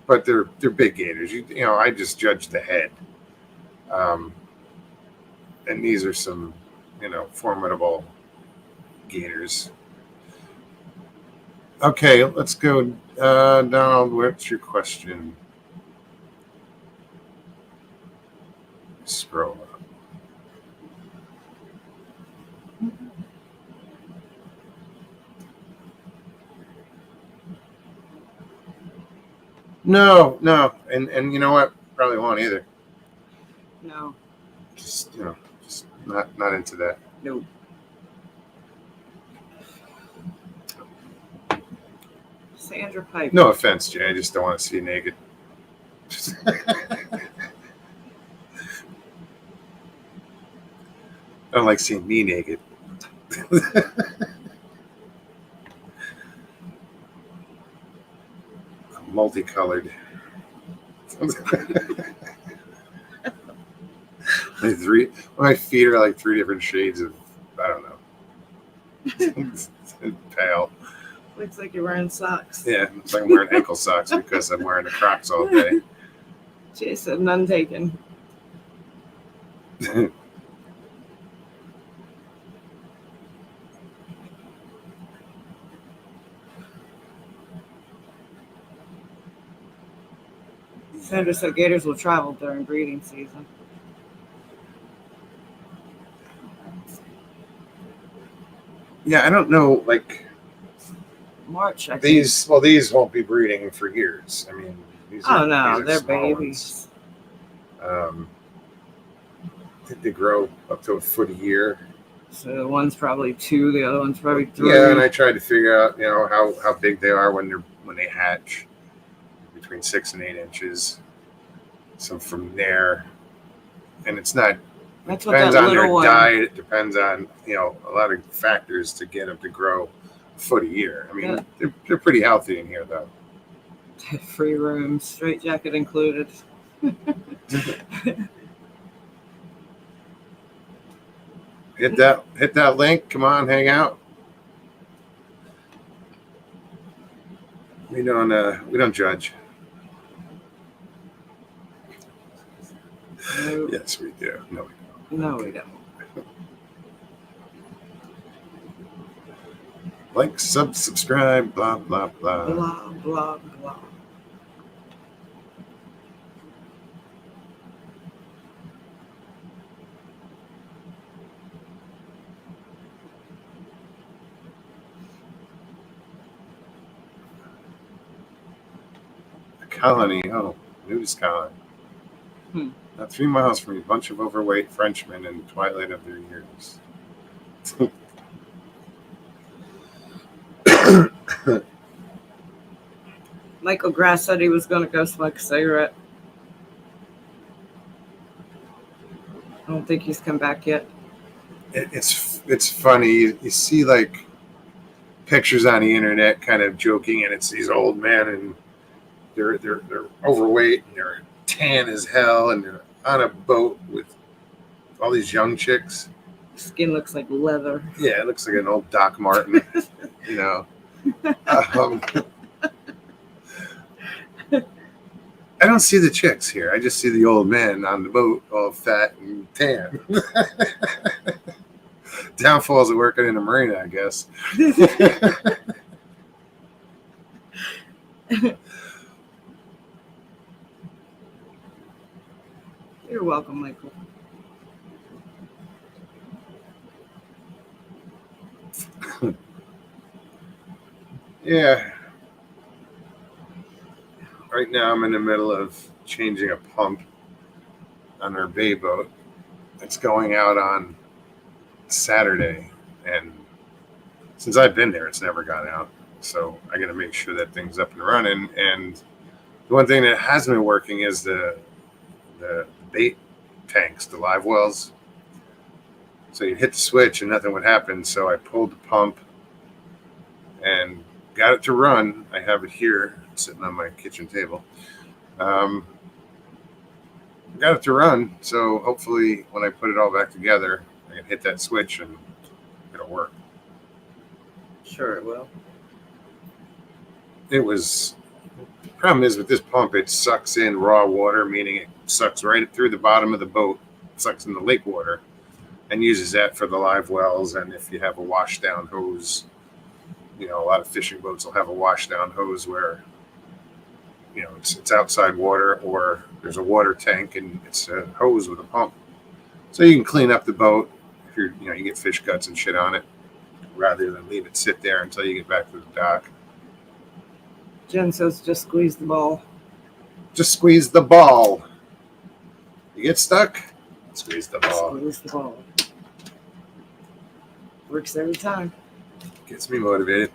but they're big gators. I just judge the head, and these are some formidable gators. Okay, let's go, Donald. What's your question? Scroll up. No, and you know what? Probably won't either. No. Just not into that. No. Sandra Piper. No offense, Jay. I just don't want to see you naked. I don't like seeing me naked. Multicolored. My feet are like 3 different shades of, I don't know. Pale. Looks like you're wearing socks. Yeah, it's like I'm wearing ankle socks because I'm wearing the Crocs all day. Jason, none taken. Sandra said gators will travel during breeding season. Yeah, I don't know, like March, I think. these won't be breeding for years. I mean, these Oh no, these are they're small babies. ones. I think they grow up to a foot a year. So the one's probably 2, the other one's probably 3. Yeah, and I tried to figure out, how big they are when they hatch, between 6 and 8 inches. So from there, and it's not. That's It what that depends on little their one. diet. It depends on a lot of factors to get them to grow a foot a year. I mean, they're pretty healthy in here though. Free room, straight jacket included. Hit that link. Come on, hang out. We don't judge. No, Yes, we do. No, we no, we don't. like, subscribe, blah blah blah. Blah, blah, blah. Colony, news colony. Now 3 miles from a bunch of overweight Frenchmen in the twilight of their years. Michael Grass said he was going to go smoke a cigarette. I don't think he's come back yet. It's funny. You see like pictures on the internet, kind of joking, and it's these old men and they're overweight and they're tan as hell and they're on a boat with all these young chicks. Skin looks like leather. Yeah, it looks like an old Doc Martin. I don't see the chicks here. I just see the old men on the boat, all fat and tan. Downfalls of working in a marina, I guess. You're welcome, Michael. Yeah. Right now I'm in the middle of changing a pump on our bay boat. It's going out on Saturday, and since I've been there, it's never gone out. So I got to make sure that thing's up and running. And the one thing that hasn't been working is the bait tanks, the live wells. So you hit the switch and nothing would happen. So I pulled the pump and got it to run. I have it here sitting on my kitchen table. Got it to run. So hopefully when I put it all back together, I can hit that switch and it'll work. Sure it will. The problem is with this pump, it sucks in raw water, meaning it sucks right through the bottom of the boat, sucks in the lake water, and uses that for the live wells. And if you have a washdown hose, a lot of fishing boats will have a washdown hose where, it's outside water, or there's a water tank and it's a hose with a pump. So you can clean up the boat if you get fish guts and shit on it, rather than leave it sit there until you get back to the dock. Jen says just squeeze the ball. Just squeeze the ball. You get stuck? Squeeze the ball. Squeeze the ball. Works every time. Gets me motivated.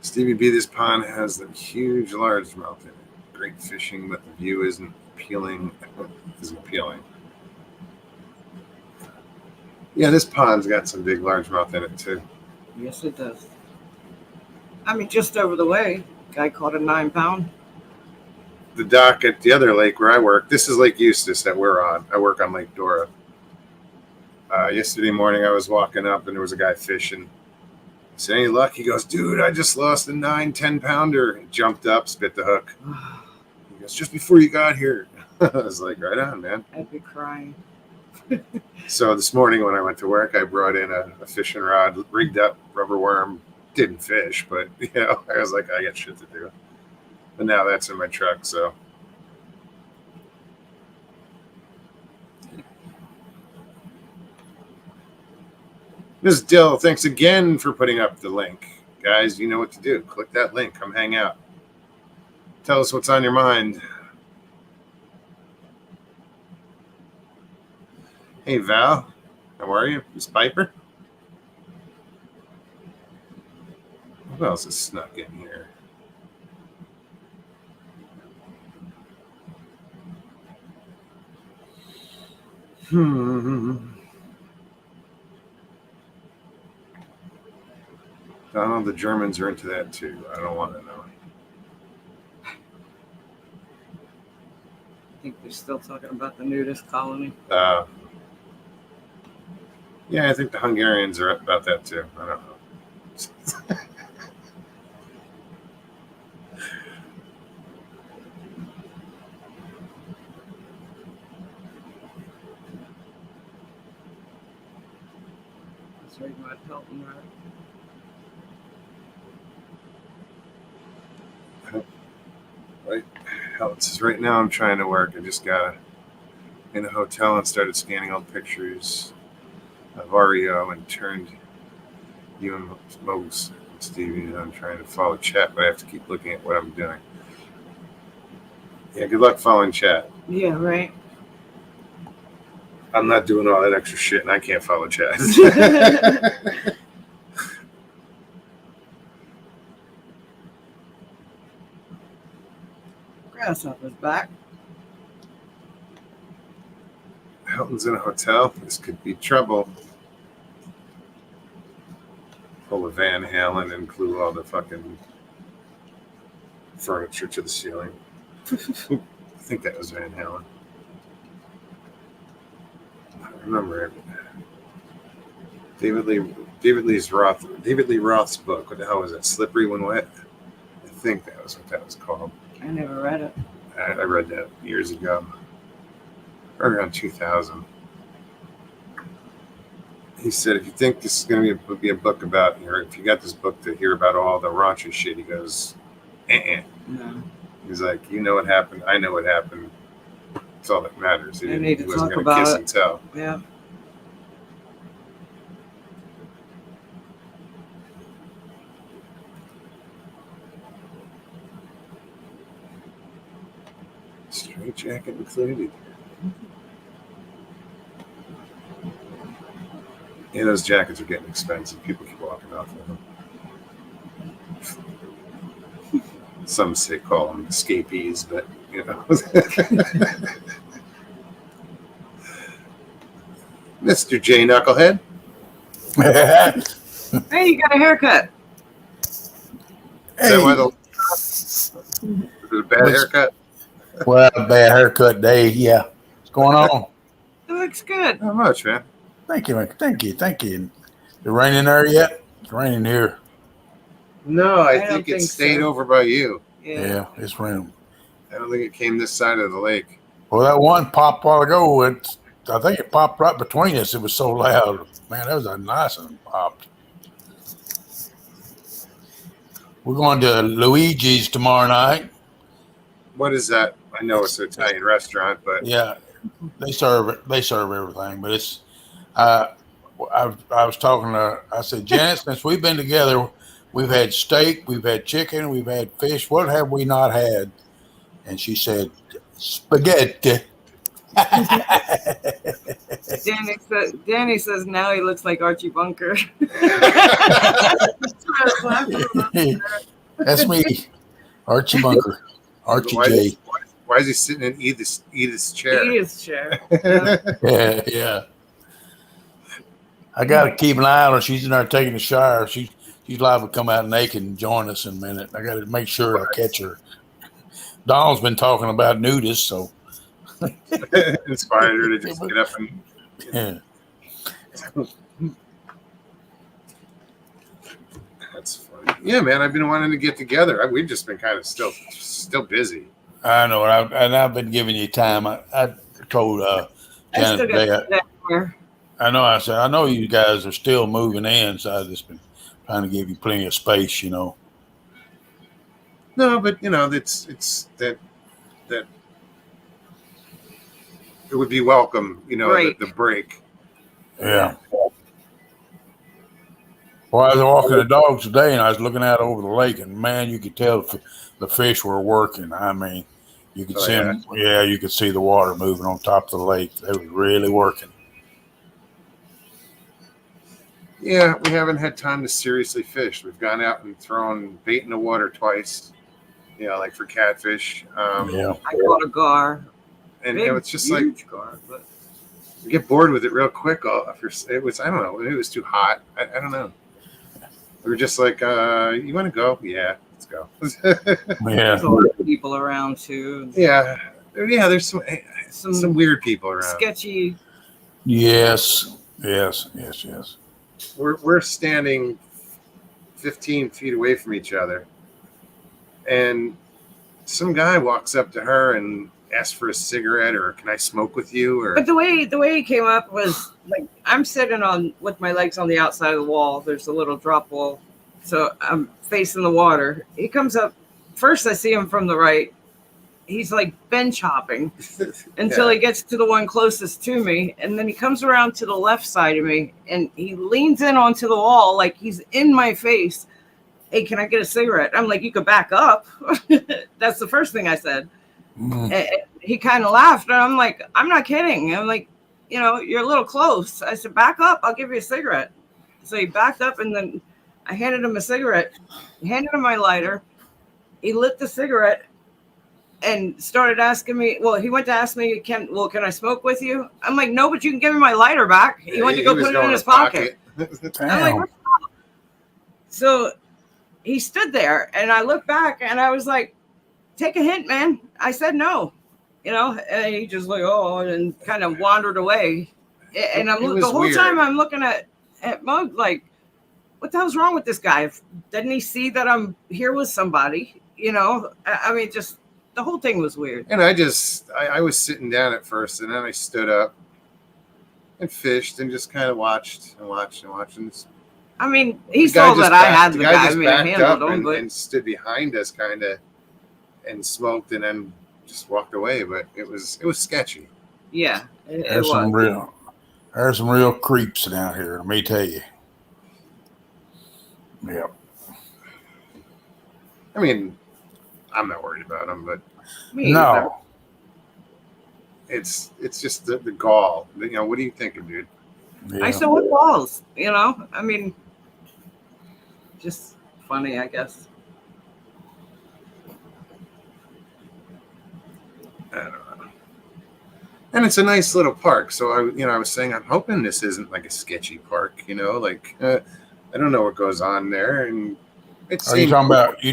Stevie B, this pond has a huge largemouth in it. Great fishing, but the view isn't appealing. Yeah, this pond's got some big largemouth in it too. Yes, it does. I mean, just over the way, guy caught a 9-pound. The dock at the other lake where I work, this is Lake Eustis that we're on. I work on Lake Dora. Yesterday morning, I was walking up and there was a guy fishing. I said, any luck? He goes, dude, I just lost a 9-10 pounder. He jumped up, spit the hook. He goes, just before you got here. I was like, right on, man. I'd be crying. So this morning when I went to work, I brought in a fishing rod, rigged up, rubber worm. Didn't fish, but I was like, I got shit to do. And now that's in my truck, so. Ms. Dill, thanks again for putting up the link. Guys, you know what to do. Click that link. Come hang out. Tell us what's on your mind. Hey, Val. How are you? Miss Piper? Who else is snuck in here? Donald, the Germans are into that too. I don't want to know. I think they're still talking about the nudist colony. Yeah, I think the Hungarians are about that too. I don't know. That's right, my Pelton, Right. Hell, it says right now I'm trying to work. I just got in a hotel and started scanning old pictures of REO and turned you and Mose and Stevie, and I'm trying to follow chat, but I have to keep looking at what I'm doing. Yeah, good luck following chat. Yeah, right. I'm not doing all that extra shit, and I can't follow chat. Grasshopper's back. Hilton's in a hotel. This could be trouble. Pull a Van Halen and glue all the fucking furniture to the ceiling. I think that was Van Halen. I remember it. David Lee Roth's book. What the hell was that? Slippery When Wet? I think that was what that was called. I never read it. I read that years ago. Around 2000. He said, if you think this is going to be a book about, if you got this book to hear about all the raunchy shit, he goes, No. He's like, you know what happened? I know what happened. That's all that matters. He wasn't going to kiss and tell. Yeah. Straight jacket included. Yeah, those jackets are getting expensive. People keep walking off of them. Some say call them escapees, but Mr. J Knucklehead. Hey, you got a haircut. Is that why is it a bad haircut? Well, bad haircut day. Yeah. What's going on? It looks good. Not much, man. Thank you. It raining there yet? It's raining here. No, I don't think it think stayed so. over by you. Yeah, it's raining. I don't think it came this side of the lake. Well, that one popped a while ago. I think it popped right between us. It was so loud. Man, that was a nice one popped. We're going to Luigi's tomorrow night. What is that? I know it's an Italian restaurant, but Yeah, they serve everything. But it's I was talking to. I said, Janet, since we've been together, We've had steak, we've had chicken, we've had fish. What have we not had? And she said, spaghetti. Danny says now he looks like Archie Bunker. That's me, Archie Bunker, Archie J. Why is he sitting in Edith's chair? Edith's chair. Yeah. I got to keep an eye on her. She's in there taking a shower. She's liable to come out naked and join us in a minute. I got to make sure I catch her. Donald's been talking about nudists, so inspired her to just get up and. Yeah. That's funny. Yeah, man, I've been wanting to get together. We've just been kind of still busy. I know, and I've been giving you time. I told Janet today. I know. I said I know you guys are still moving in, so I've just been trying to give you plenty of space, you know. No, but it's that it would be welcome, the break. Yeah. Well, I was walking the dogs today, and I was looking out over the lake, and man, you could tell the fish were working. I mean, you could see them. Yeah, you could see the water moving on top of the lake. They were really working. Yeah, we haven't had time to seriously fish. We've gone out and thrown bait in the water twice, like for catfish. Yeah. I caught a gar. And Big, it's just huge gar, but you get bored with it real quick. It was, I don't know, it was too hot. I don't know. We were just like, you want to go? Yeah, let's go. Yeah. There's a lot of people around too. Yeah. There's some weird people around. Sketchy. Yes. We're standing 15 feet away from each other, and some guy walks up to her and asks for a cigarette, or can I smoke with you? Or But the way he came up was like, I'm sitting with my legs on the outside of the wall. There's a little drop wall, so I'm facing the water. He comes up. First, I see him from the right. He's like bench hopping until he gets to the one closest to me. And then he comes around to the left side of me and he leans in onto the wall like he's in my face. Hey, can I get a cigarette? I'm like, you could back up. That's the first thing I said. Mm. And he kind of laughed. And I'm like, I'm not kidding. I'm like, you're a little close. I said, back up. I'll give you a cigarette. So he backed up and then I handed him a cigarette, handed him my lighter. He lit the cigarette. And started asking me, he went to ask me, can I smoke with you? I'm like, no, but you can give me my lighter back. He went to go put it in his pocket. I'm like, what's up? So he stood there and I looked back and I was like, take a hint, man. I said no, and he just like, and kind of wandered away. And the whole weird. Time I'm looking at Mug like, what the hell's wrong with this guy? Didn't he see that I'm here with somebody? I mean, just. The whole thing was weird. And I was sitting down at first, and then I stood up and fished and just kind of watched. And I mean, he saw that I had the guy. I handled him, and stood behind us kind of and smoked and then just walked away. But it was sketchy. Yeah, there's some real creeps down here, let me tell you. Yeah. I mean, I'm not worried about them, but no, it's just the gall. What are you thinking, dude? Yeah. I said, what balls? I mean, just funny, I guess. I don't know. And it's a nice little park. So I was saying, I'm hoping this isn't like a sketchy park. I don't know what goes on there, and. Are you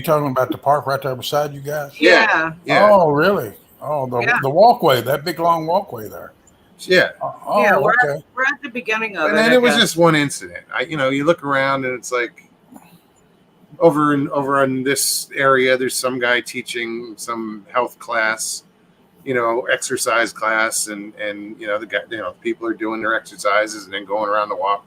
talking about the park right there beside you guys? Yeah. Oh, really? Oh, the walkway, that big long walkway there. Yeah. Oh, yeah. We're at the beginning of it. And then it was just one incident. You look around and it's like over in this area, there's some guy teaching some health class, exercise class, and the guy, people are doing their exercises and then going around the walk.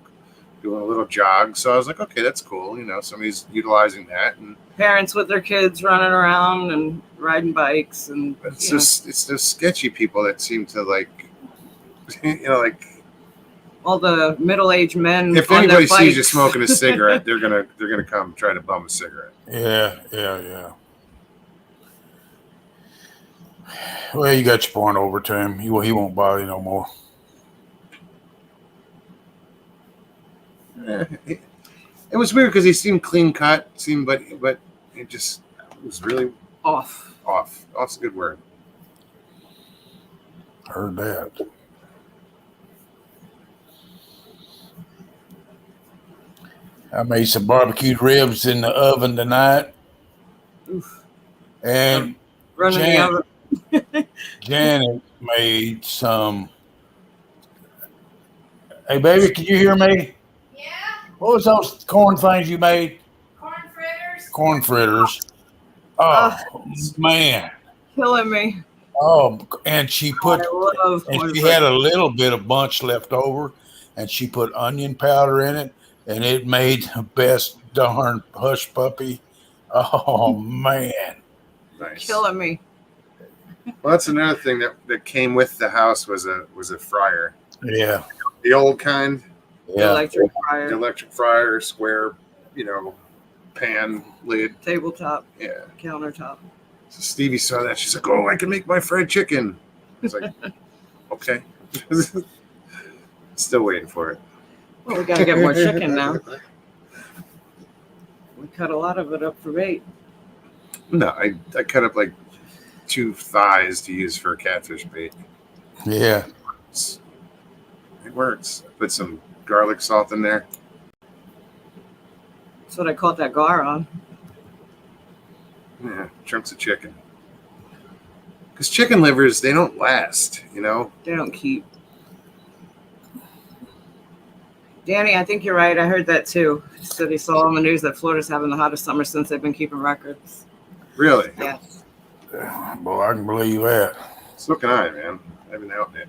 Doing a little jog. So I was like, okay, that's cool. Somebody's utilizing that. And parents with their kids running around and riding bikes. And it's those sketchy people that seem to like all the middle-aged men. If on anybody their sees you bikes. smoking a cigarette, they're gonna come try to bum a cigarette. Yeah. Well, you got your point over to him. He won't bother you no more. It was weird because he seemed clean cut, but it was really off. off. Off's a good word. Heard that. I made some barbecued ribs in the oven tonight. Oof. And Running the oven. Janet made some. Hey, baby, can you hear me? Yeah, What was those corn things you made? corn fritters. Corn fritters. Oh, man. Killing me. Oh, and she put, I love and corn she fritters. had a little bit of bunch left over, and she put onion powder in it, and it made the best darn hush puppy. Oh, man. Nice. Killing me. Well, that's another thing that came with the house was a fryer. Yeah. The old kind, Yeah. Electric the fryer. electric fryer, square, pan lid. Tabletop. Yeah. Countertop. So Stevie saw that. She's like, "Oh, I can make my fried chicken." I was like, "Okay." Still waiting for it. Well, we gotta get more chicken now. We cut a lot of it up for bait. No, I cut up like 2 thighs to use for catfish bait. Yeah. It works. I put some garlic salt in there. That's what I caught that gar on. Yeah, chunks of chicken. Because chicken livers, they don't last, They don't keep. Danny, I think you're right. I heard that too. He said he saw on the news that Florida's having the hottest summer since they've been keeping records. Really? Yes. Boy, I can believe that. So can I, man. I've been out there.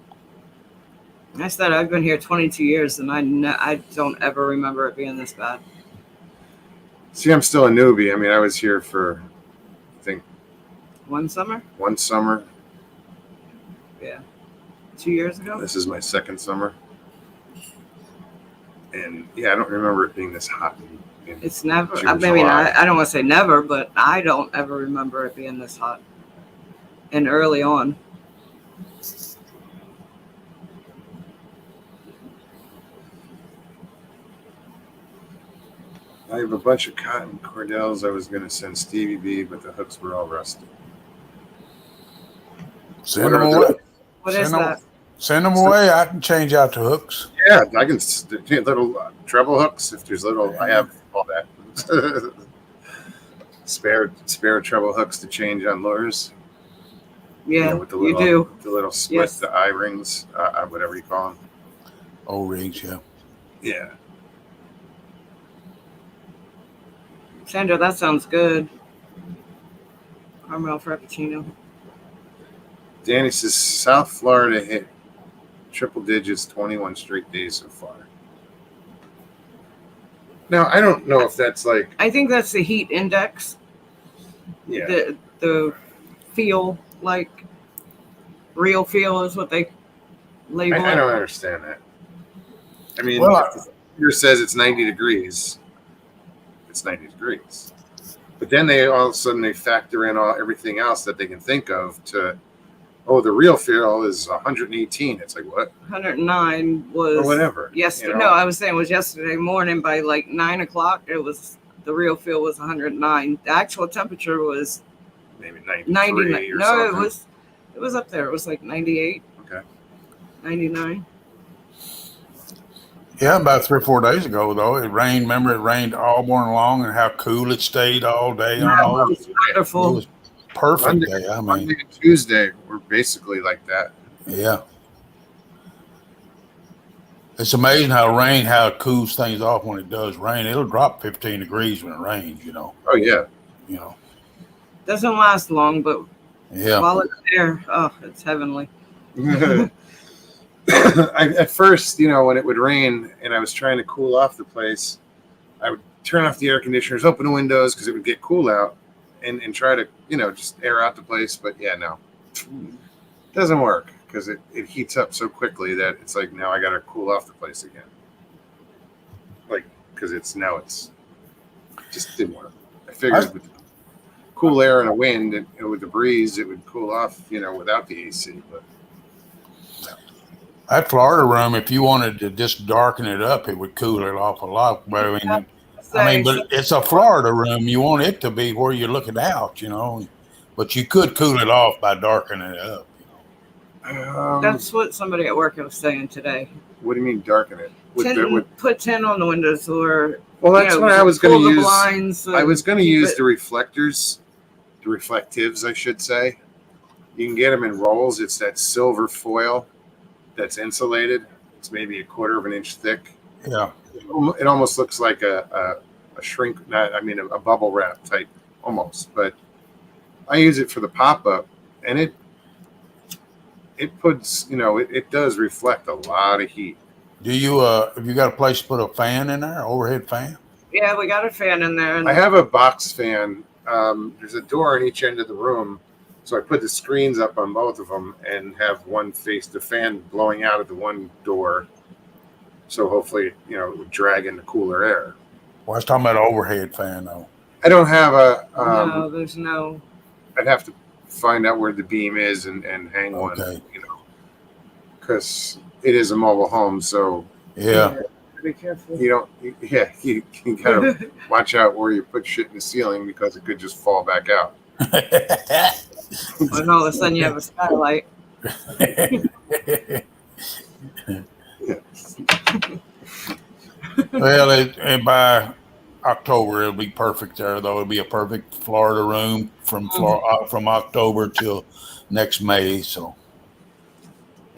I said I've been here 22 years and I don't ever remember it being this bad. See, I'm still a newbie. I mean, I was here for, I think, One summer? one summer. 2 years ago? This is my second summer. And yeah, I don't remember it being this hot. It's never, June, I mean, July. I don't want to say never, but I don't ever remember it being this hot. And early on. I have a bunch of cotton cordels I was going to send Stevieb, but the hooks were all rusted. Send them away. What is that? Send them away. I can change out the hooks. Yeah, I can little treble hooks if there's little. I have all that. spare treble hooks to change on lures. Yeah, with the you little, do. The little split, Yes. the eye rings, whatever you call them. O-rings, yeah. Yeah. Sandra, that sounds good. Caramel Frappuccino. Danny says South Florida hit triple digits 21 straight days so far. Now, I don't know if that's like, I think that's the heat index. yeah. The feel, like real feel is what they label I it. don't understand that. I mean, Well, if the computer says it's 90 degrees, it's 90 degrees. But then they all of a sudden they factor in everything else that they can think of to, the real feel is 118. It's like, what? 109 was Or whatever. yesterday. No, I was saying it was yesterday morning by like 9 o'clock. It was the real feel was 109. The actual temperature was Maybe 93 99. or No, something. it was up there. It was like 98. Okay. 99. Yeah, about 3 or 4 days ago, though, it rained. Remember, it rained all morning long and how cool it stayed all day. That was It wonderful. was perfect Monday- day. I mean, Monday and Tuesday were basically like that. yeah. It's amazing how it cools things off when it does rain. It'll drop 15 degrees when it rains, Oh, yeah. Doesn't last long, but Yeah. while it's there, it's heavenly. At first, when it would rain and I was trying to cool off the place, I would turn off the air conditioners, open the windows because it would get cool out, and try to, just air out the place. But yeah, no, doesn't work because it heats up so quickly that it's like now I got to cool off the place again. Like because it's just didn't work. I figured with cool air and a wind and with the breeze it would cool off, without the AC. But no. That Florida room, if you wanted to just darken it up, it would cool it off a lot. But but it's a Florida room. You want it to be where you're looking out, But you could cool it off by darkening it up. That's what somebody at work was saying today. What do you mean darken it? Put tin on the windows, or that's what I was going to use. Blinds I was going to use the reflectors, the reflectives, I should say. You can get them in rolls. It's that silver foil that's insulated. It's maybe 1/4 of an inch thick. Yeah, it almost looks like a shrink. A bubble wrap type almost. But I use it for the pop up, and it puts, it does reflect a lot of heat. Do you have you got a place to put a fan in there, overhead fan? Yeah, we got a fan in there. I have a box fan. There's a door on each end of the room, so I put the screens up on both of them and have one face the fan blowing out of the one door. So hopefully, it would drag in the cooler air. Well, I was talking about an overhead fan, though. I don't have a. No, there's no. I'd have to find out where the beam is and hang one, because it is a mobile home. So yeah, be careful. You gotta watch out where you put shit in the ceiling because it could just fall back out. And all of a sudden you have a skylight. Well, by October it'll be perfect there. Though it'll be a perfect Florida room from October till next May. So.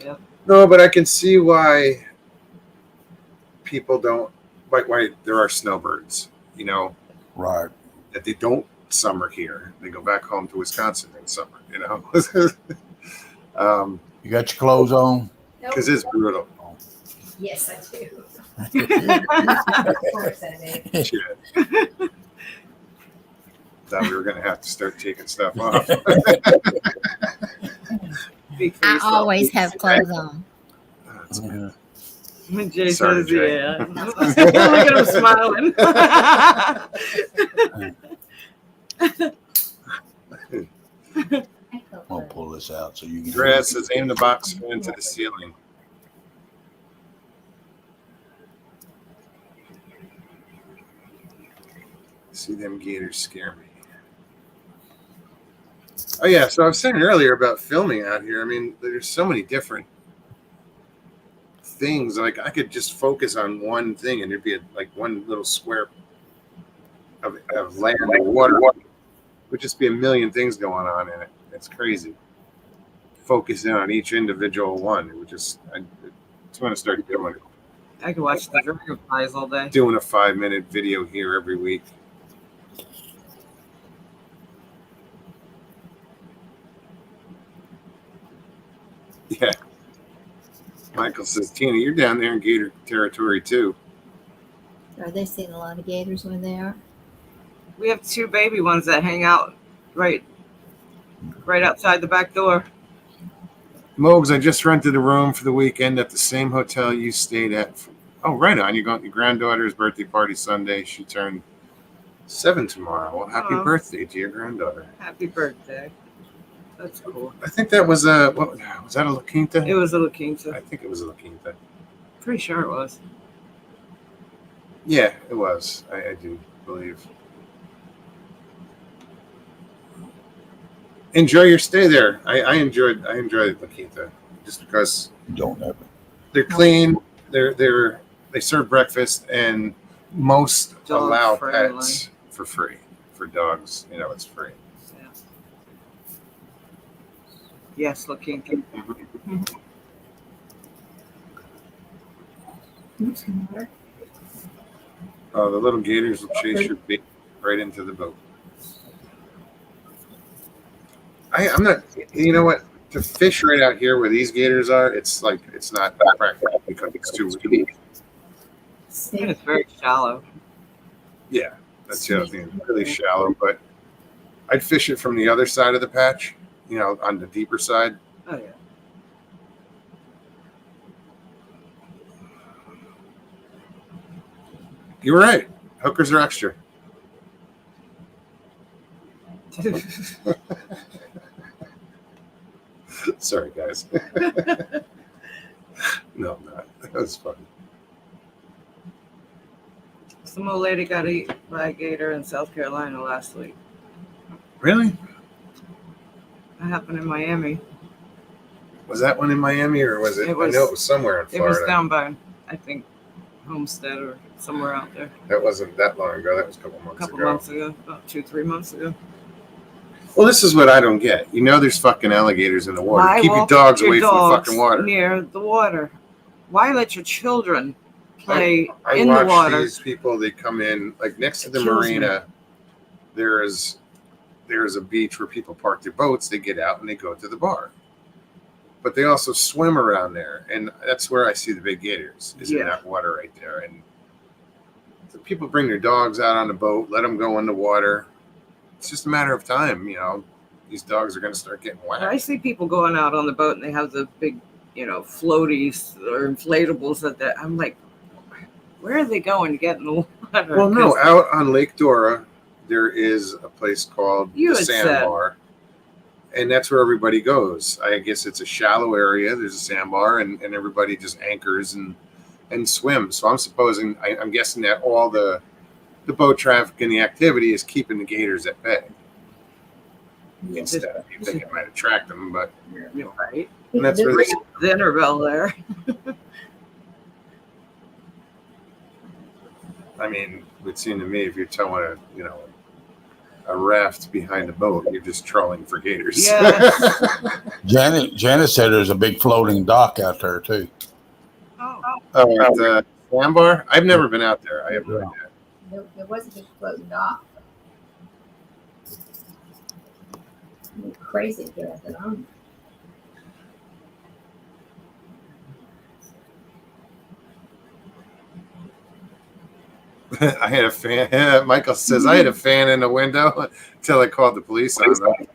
Yeah. No, but I can see why people don't like why there are snowbirds. Right. That they don't summer here. They go back home to Wisconsin in summer. You got your clothes on? Because it's brutal. Yes, I do. Of course I do. Shit. Thought we were going to have to start taking stuff off. I always have clothes on. That's Yeah. When Jay Sorry, says, Jay. yeah. Look at him smiling. I'll pull this out so you can. Andrea says, aim the box fan into the ceiling. See them gators scare me. Oh yeah, so I was saying earlier about filming out here. I mean, there's so many different things. Like I could just focus on one thing, and there'd be like one little square of land and water. Would just be a million things going on in it. It's crazy. Focusing on each individual one, it would just. I just want to start doing it. I could watch the dragonflies all day. Doing a 5-minute video here every week. Yeah. Michael says, Tina, you're down there in gator territory too. Are they seeing a lot of gators when they are? We have 2 baby ones that hang out right outside the back door. Mogs, I just rented a room for the weekend at the same hotel you stayed at. Oh, right on. You're going to your granddaughter's birthday party Sunday. She turned 7 tomorrow. Well, happy birthday to your granddaughter. Happy birthday. That's cool. I think that was was that a La Quinta? It was a La Quinta. I think it was a La Quinta. Pretty sure it was. Yeah, it was. I do believe. Enjoy your stay there. I enjoyed La Quinta just because Don't have it. they're clean. They serve breakfast and most Dog allow friendly. pets for free. For dogs, it's free. Yeah. Yes, La Quinta. Oh, the little gators will chase your bait right into the boat. I'm not. You know what? To fish right out here where these gators are, it's not practical because it's too windy. And it's very shallow. Yeah, that's the other thing. It's really shallow, but I'd fish it from the other side of the patch. On the deeper side. Oh yeah. You're right. Hookers are extra. Sorry, guys. No, I'm not. That was funny. Some old lady got eaten by a gator in South Carolina last week. Really? That happened in Miami. Was that one in Miami or was it? It was- I know it was somewhere in It Florida. was down by, I think, Homestead or somewhere out there. That wasn't that long ago. That was a couple A months couple ago. months ago, about 2-3 months ago. Well, this is what I don't get. You know, there's fucking alligators in the water. Why Keep your won't dogs your away from the dogs fucking water. near the water? Why let your children play I in the watch water? these people. They come in like next to the It kills marina. There's a beach where people park their boats. They get out and they go to the bar. But they also swim around there, and that's where I see the big gators. Is in Yeah. that water right there. And so people bring their dogs out on the boat, let them go in the water. It's just a matter of time, you know. These dogs are going to start getting I whacked. see people going out on the boat and they have the big, floaties or inflatables that I'm like, where are they going to get in the water? Well, no, 'Cause out on Lake Dora, there is a place called You the had said. Sandbar, and that's where everybody goes. I guess it's a shallow area. There's a sandbar, and everybody just anchors and swims. So I'm guessing that all the boat traffic and the activity is keeping the gators at bay. Instead, you think it might attract them, but You're right. and that's where they, Dinner bell there. I mean, it would seem to me if you're towing a raft behind a boat, you're just trolling for gators. Yes. Janet said there's a big floating dock out there too. Oh, Oh, at the sandbar? I've never been out there. I have no idea. There was a big floating dock. Crazy to get up and on. I had a fan. Michael says I had a fan in the window until I called the police on them.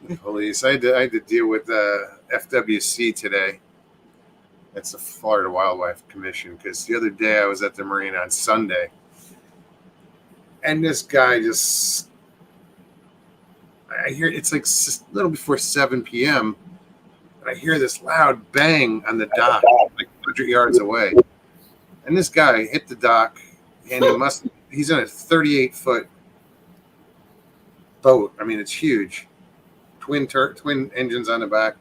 The police. I had to deal with FWC today. That's the Florida Wildlife Commission. Because the other day I was at the marina on Sunday, and this guy just. I hear it's like a little before 7 p.m. I hear this loud bang on the dock, like 100 yards away. And this guy hit the dock, and he's in a 38-foot boat. I mean, it's huge. Twin engines on the back.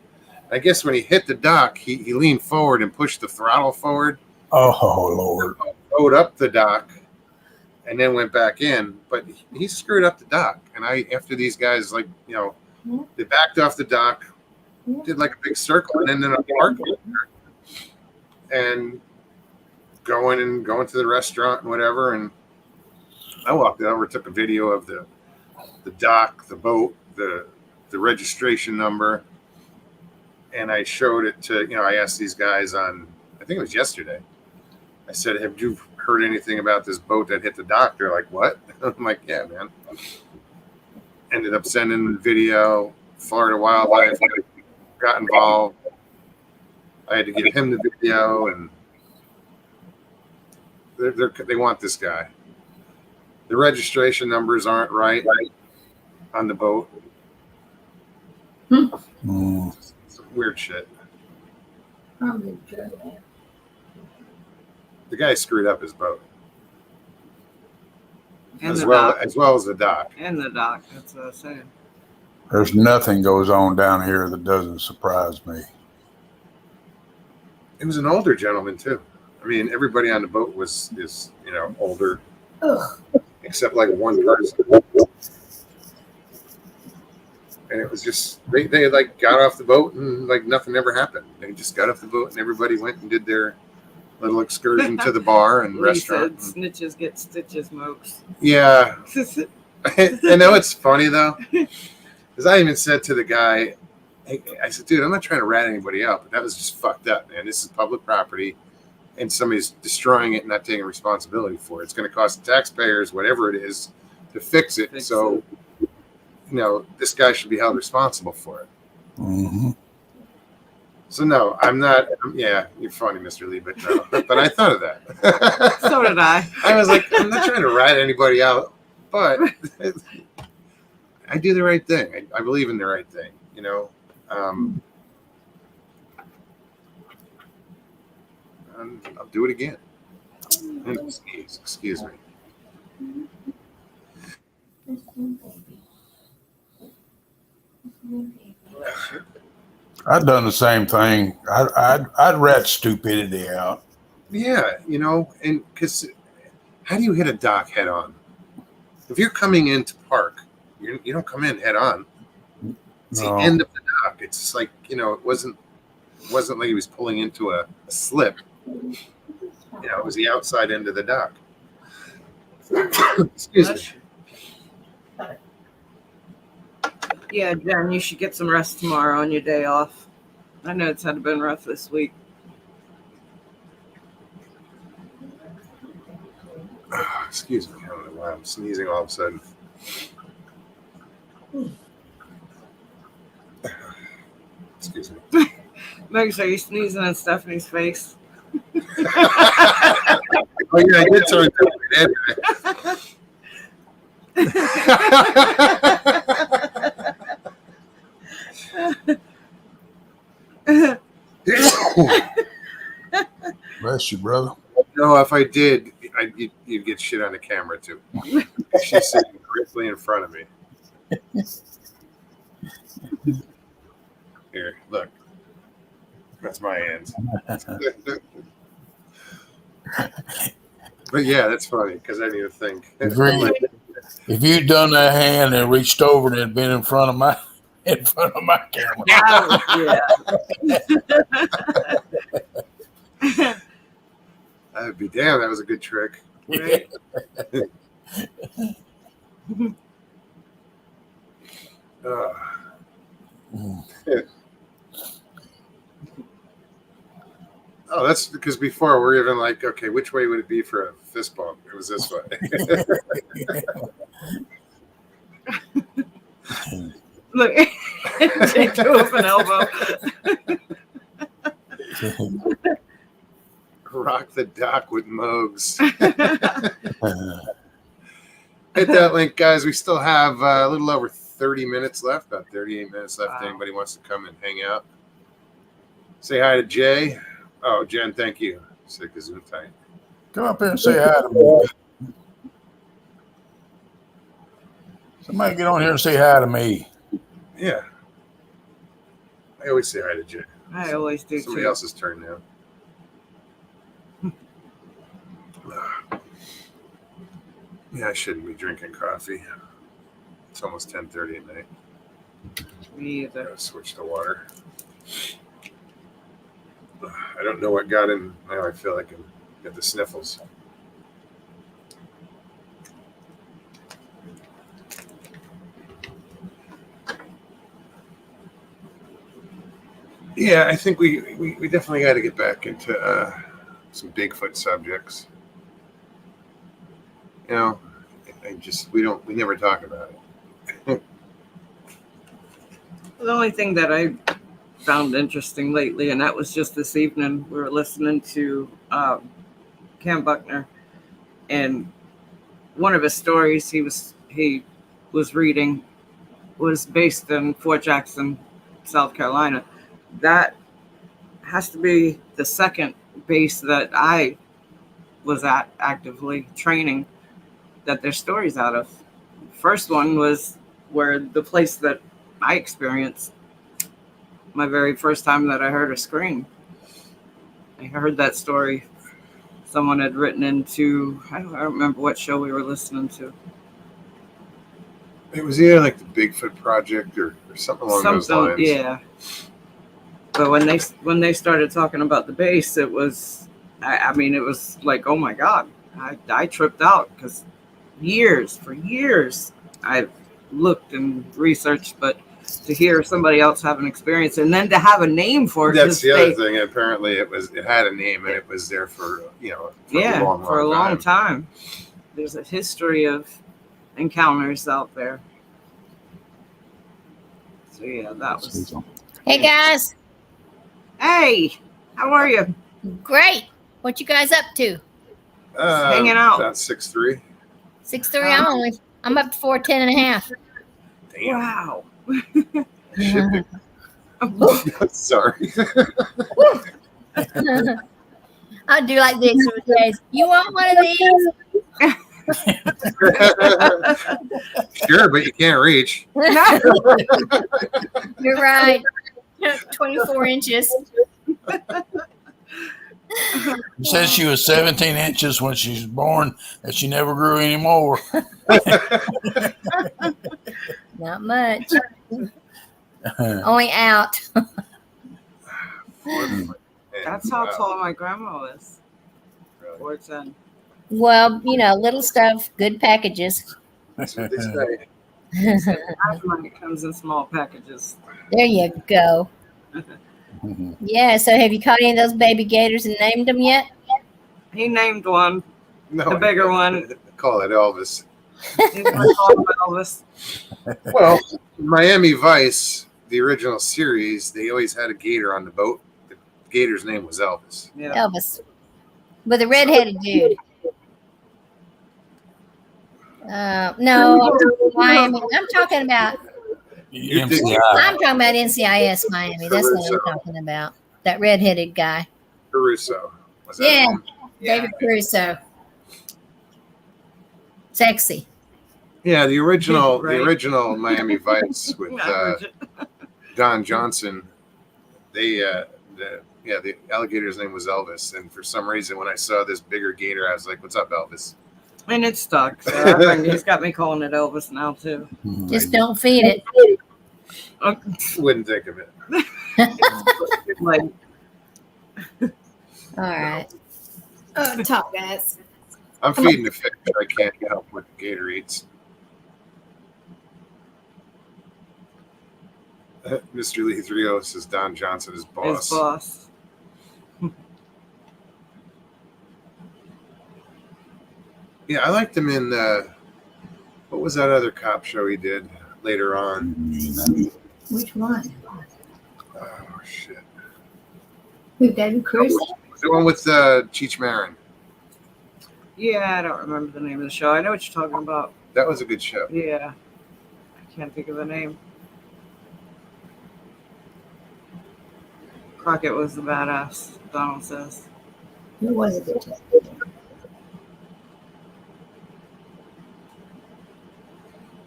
I guess when he hit the dock, he leaned forward and pushed the throttle forward. Oh, Lord. Rode up the dock, and then went back in. But he screwed up the dock. And after these guys, they backed off the dock, did like a big circle, and ended up parking and going to the restaurant and whatever. And I walked over, took a video of the dock, the boat, the registration number, and I showed it to, I asked these guys on, I think it was yesterday. I said, "Have you heard anything about this boat that hit the dock?" They're like, "What?" I'm like, "Yeah, man." Ended up sending the video. Florida Wildlife got involved. I had to give him the video, and they want this guy. The registration numbers aren't right on the boat. Mm. Some weird shit. Probably good. The guy screwed up his boat and as the well dock. as the dock. And the dock. That's what I was saying. There's nothing goes on down here that doesn't surprise me. It was an older gentleman too. I mean, everybody on the boat is older, Ugh. except like one person. And it was just they like got off the boat and like nothing ever happened. They just got off the boat and everybody went and did their little excursion to the bar and Lee restaurant. said, "Snitches get stitches, Mokes." Yeah, I know it's funny though, because I even said to the guy, I said, "Dude, I'm not trying to rat anybody out, but that was just fucked up, man. This is public property, and somebody's destroying it and not taking responsibility for it. It's going to cost the taxpayers whatever it is to fix it. So, this guy should be held responsible for it." Mm-hmm. So no, I'm not. Yeah, you're funny, Mr. Lee, but no. But I thought of that. So did I. I was like, I'm not trying to rat anybody out, but I do the right thing. I believe in the right thing. You know. And I'll do it again. Excuse me. I've done the same thing. I'd rat stupidity out. Yeah, you know, and because how do you hit a dock head on? If you're coming into park, you don't come in head on. It's the end of the dock. It's just like, you know, it wasn't like he was pulling into a slip. You know, it was the outside end of the dock. Excuse me. Yeah, Jen, you should get some rest tomorrow on your day off. I know it's had been rough this week. Excuse me. I don't know why I'm sneezing all of a sudden. Excuse me. Make sure you're sneezing in Stephanie's face. Oh yeah, I did turn into Bless you, brother. No, if I did, you'd get shit on the camera too. She's sitting directly in front of me. Here, look. That's my hands. But yeah, that's funny because I need to think. If you'd done that hand and reached over and it'd been in front of my camera. Yeah. I'd be damn. That was a good trick. Right? Oh, that's because before we're even like, okay, which way would it be for a fist bump? It was this way. Look, take two of an elbow. Rock the dock with Mogs. Hit that link, guys. We still have a little over 30 minutes left, about 38 minutes left. Wow. Anybody wants to come and hang out? Say hi to Jay. Oh, Jen, thank you. Sick as tight. Come up here and say hi to me. Somebody get on here and say hi to me. Yeah. I always say hi to Jay. I always do Somebody too. else's turn now. Yeah, I shouldn't be drinking coffee. It's almost 10:30 at night. Me either. Gotta switch to water. I don't know what got in. Now I feel like I got the sniffles. Yeah, I think we definitely got to get back into some Bigfoot subjects. You know, we never talk about it. The only thing that I found interesting lately, and that was just this evening, we were listening to Cam Buckner, and one of his stories he was reading was based in Fort Jackson, South Carolina. That has to be the second base that I was at actively training that there's stories out of. First one was where the place that I experienced my very first time that I heard a scream. I heard that story. Someone had written into, I don't remember what show we were listening to. It was either like the Bigfoot Project or something along those lines. Yeah. But when they started talking about the base, it was, I mean, it was like, oh my God, I tripped out because for years, I've looked and researched, but to hear somebody else have an experience and then to have a name for it. That's the other thing. Apparently, it had a name and it was there for a long time. There's a history of encounters out there. So yeah, that was. Hey guys, Hey, how are you? Great. What you guys up to? Hanging out. About 6'3". 6'3". I'm up to 4'10" and a half. Damn. Wow. Shit. Sorry. I do like the extra days. You want one of these? Sure, but you can't reach. You're right. 24 inches. She said she was 17 inches when she was born, and she never grew any more. Not much. Only out. That's how tall my grandma was. 4'10". Well, little stuff, good packages. That's what they say. Mine comes in small packages. There you go. Yeah, so have you caught any of those baby gators and named them yet? He named one, No, the bigger one. Call it Elvis. He's gonna call him Elvis. Well, Miami Vice, the original series, they always had a gator on the boat. The gator's name was Elvis. Yeah. Elvis. With a redheaded dude. No, Miami. I'm talking about NCIS Miami. That's what I'm talking about. That redheaded guy. Caruso. Was that Yeah, him? David Caruso. Sexy. Yeah, the original Right. Miami Vice with Don Johnson. The alligator's name was Elvis, and for some reason, when I saw this bigger gator, I was like, "What's up, Elvis?" And it stuck. So I think he's got me calling it Elvis now too. Just don't feed it. Wouldn't think of it. Like, All right. Oh, talk, guys. I'm feeding the fish. I can't help what the gator eats. Mr. Lee 30 says Don Johnson is boss. his boss. Yeah, I liked him in what was that other cop show he did later on? Which one? Oh shit! Who, David Cruz? The one with Cheech Marin. Yeah, I don't remember the name of the show. I know what you're talking about. That was a good show. Yeah. I can't think of the name. Crockett was the badass, Donald says. Who was it?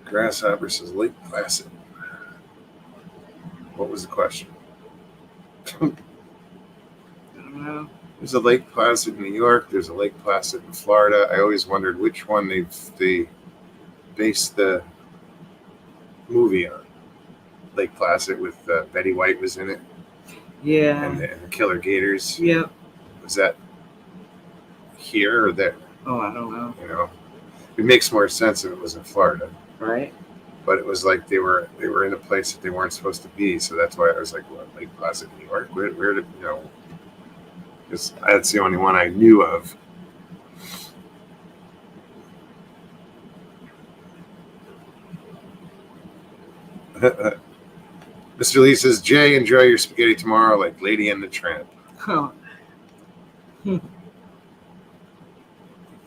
Grasshopper says Lake Placid. What was the question? I don't know. There's a Lake Placid in New York. There's a Lake Placid in Florida. I always wondered which one they based the movie on. Lake Placid with Betty White was in it, Yeah. and the Killer Gators. Yep. Was that here or there? Oh, I don't know. You know, it makes more sense if it was in Florida. Right? But it was like they were in a place that they weren't supposed to be, so that's why I was like, "What, Lake Placid, New York? Where did you know?" Because that's the only one I knew of. Mr. Lee says, "Jay, enjoy your spaghetti tomorrow, like Lady and the Tramp." Oh.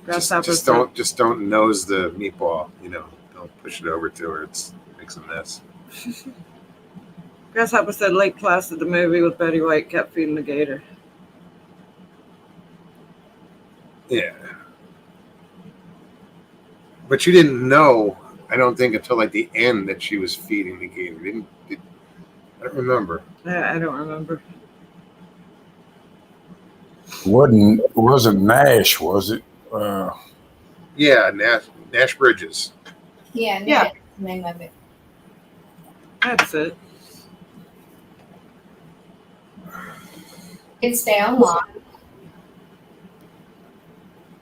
Just don't nose the meatball. You know, don't push it over to her. It makes a mess. Grasshopper said Lake Placid, the movie with Betty White, kept feeding the gator. Yeah. But you didn't know, I don't think, until like the end that she was feeding the gator. I don't remember. I don't remember. Wasn't Nash, was it? Yeah, Nash Bridges. Yeah, no, Yeah. that's the name of it. That's it. It's stay on lock.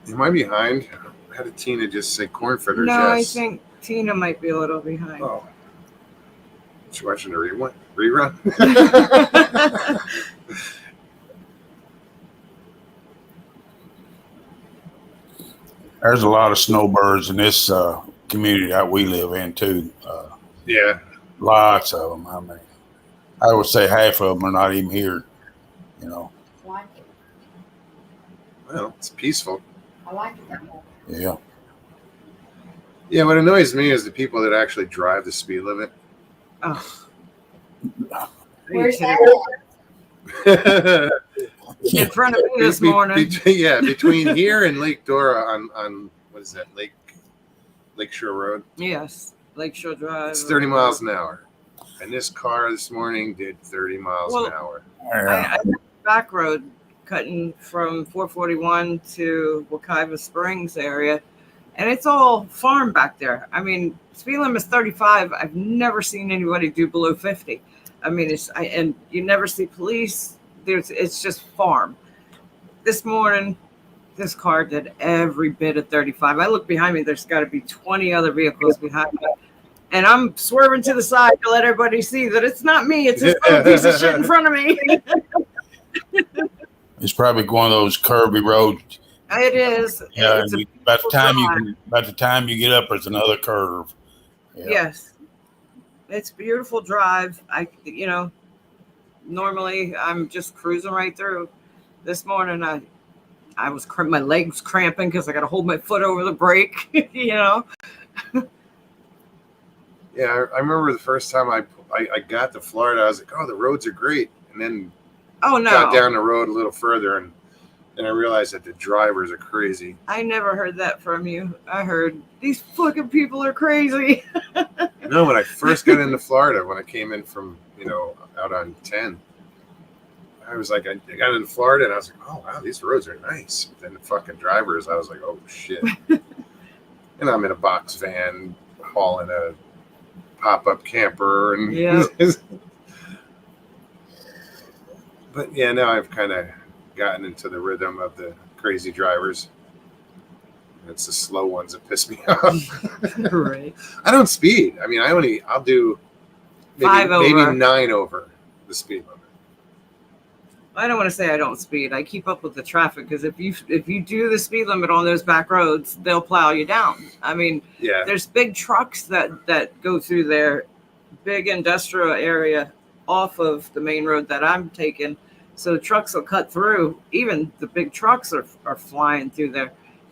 Am I behind? How did Tina just say corn fritters? No, I Yes. think Tina might be a little behind. Oh. She watching the rerun? There's a lot of snowbirds in this community that we live in too. Yeah. Lots of them. I mean, I would say half of them are not even here. You know. I like it. Well, it's peaceful. I like it that way. Yeah. Yeah, what annoys me is the people that actually drive the speed limit. Oh, Where's kidding that? me? In front of me this morning. Between here and Lake Dora on what is that, Lakeshore Road? Yes, Lakeshore Drive. It's 30 miles an hour. And this car this morning did 30 miles an hour. I back road cutting from 441 to Wekiva Springs area, and it's all farm back there. I mean, speed limit is 35. I've never seen anybody do below 50. I mean, and you never see police. It's just farm. This morning, this car did every bit of 35. I look behind me. There's got to be 20 other vehicles behind me. And I'm swerving to the side to let everybody see that it's not me. It's this little piece of shit in front of me. It's probably one of those curvy roads. It is. Yeah, It's a by the beautiful time you get up, there's another curve. Yeah. Yes, it's a beautiful drive. Normally I'm just cruising right through. This morning I was my legs cramping because I got to hold my foot over the brake. Yeah, I remember the first time I got to Florida, I was like, oh, the roads are great. And then got down the road a little further, and then I realized that the drivers are crazy. I never heard that from you. I heard these fucking people are crazy. No, when I first got into Florida, when I came in from, out on 10, I was like, I got into Florida and I was like, oh, wow, these roads are nice. But then the fucking drivers, I was like, oh, shit. And I'm in a box van hauling a pop-up camper. And yeah. But yeah, now I've kind of gotten into the rhythm of the crazy drivers. It's the slow ones that piss me off. Right. I don't speed. I mean, I'll do maybe 9 over the speed limit. I don't want to say I don't speed. I keep up with the traffic because if you do the speed limit on those back roads, they'll plow you down. I mean, there's big trucks that go through there, big industrial area off of the main road that I'm taking. So trucks will cut through. Even the big trucks are flying through there.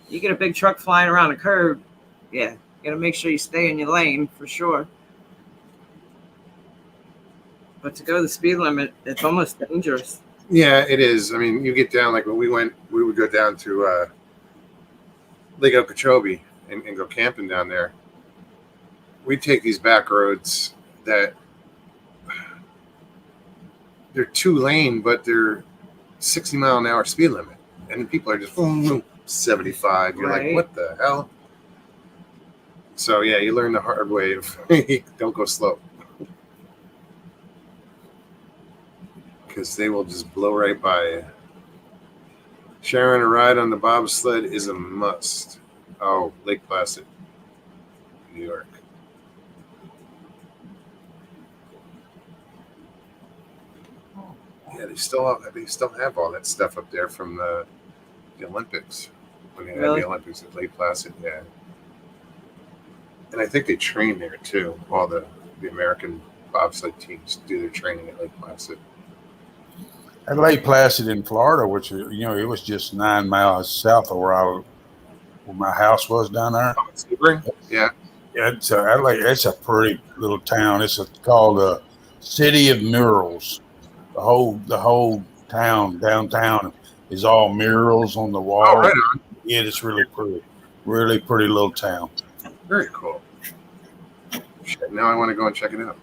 You get a big truck flying around a curve, yeah, you got to make sure you stay in your lane for sure. But to go the speed limit, it's almost dangerous. Yeah, it is. I mean, you get down, like when we would go down to Lake Okeechobee and go camping down there. We'd take these back roads that they're 2-lane, but they're 60 mile an hour speed limit. And people are just 75. You're right. Like, what the hell? So, yeah, you learn the hard way of don't go slow. Because they will just blow right by you. Sharing a ride on the bobsled is a must. Oh, Lake Placid, New York. Yeah, they still have all that stuff up there from the Olympics. When they had the Olympics at Lake Placid, yeah. And I think they train there too. All the American bobsled teams do their training at Lake Placid. At Lake Placid in Florida, which it was just 9 miles south of where my house was down there. Oh, Sebring? Yeah. It's a pretty little town. It's called the City of Murals. The whole town, downtown, is all murals on the wall. Oh, right on. Yeah, it's really pretty little town. Very cool. Shit, now I want to go and check it out.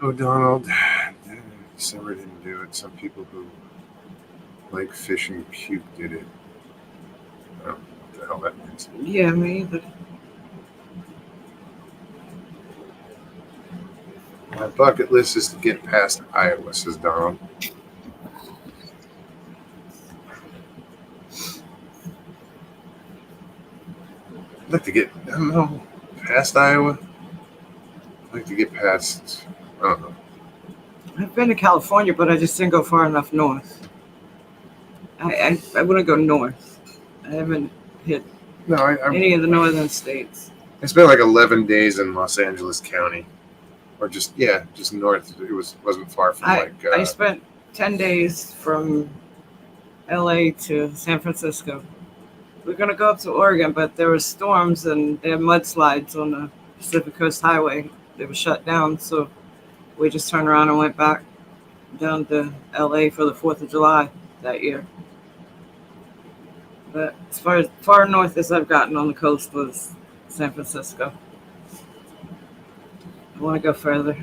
Oh, Donald, December didn't do it. Some people who like fish and puke did it. I don't know what the hell that means. Yeah, me either. My bucket list is to get past Iowa, says Donald. I'd like to get, I don't know, past Iowa. I'd like to get past, I don't know. I've been to California, but I just didn't go far enough north. I want to go north. I haven't hit No, any of the northern states. I spent like 11 days in Los Angeles County, or just north. It wasn't far from I spent 10 days from LA to San Francisco. We're gonna go up to Oregon, but there were storms and there were mudslides on the Pacific Coast Highway. They were shut down, so we just turned around and went back down to LA for the 4th of July that year. But as far north as I've gotten on the coast was San Francisco. I want to go further.